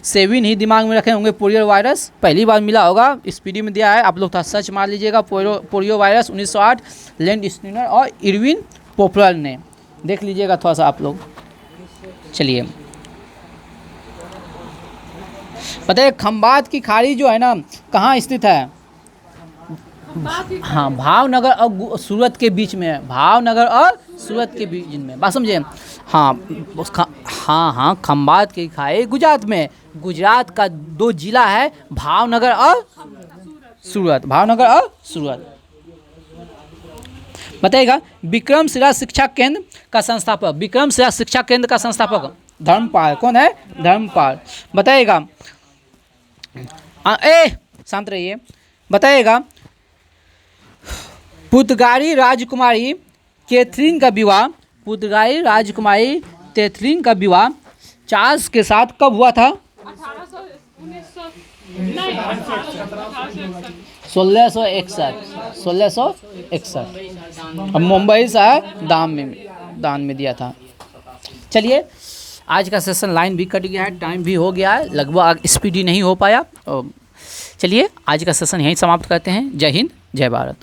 Speaker 1: सेविन ही दिमाग में रखे होंगे, पोलियो वायरस पहली बार मिला होगा, स्पीडी में दिया है, आप लोग थोड़ा सर्च मार लीजिएगा पोलियो वायरस 1908 लैंड स्टीनर और इरविन पॉपुलर ने, देख लीजिएगा थोड़ा सा आप लोग। चलिए बताइए खंबात की खाड़ी जो है ना कहाँ स्थित है? हाँ भावनगर और सूरत के बीच में है, भावनगर और सूरत के बीच में, बात समझे? हाँ खंबात की खाड़ी गुजरात में, गुजरात का 2 जिला है भावनगर और सूरत, भावनगर और सूरत। बताइएगा विक्रमशिला शिक्षा केंद्र का संस्थापक, विक्रमशिला शिक्षा केंद्र का संस्थापक धर्मपाल, कौन है? धर्मपाल। बताइएगा शांत रहिए, बताइएगा पुर्तगाली राजकुमारी कैथरीन का विवाह, पुर्तगाली राजकुमारी कैथरीन का विवाह चार्ल्स के साथ कब हुआ था? 1661 अब मुंबई से दान में दिया था। चलिए आज का सेशन लाइन भी कट गया है, टाइम भी हो गया है, लगभग स्पीडी नहीं हो पाया। चलिए आज का सेशन यहीं समाप्त करते हैं। जय हिंद, जय भारत।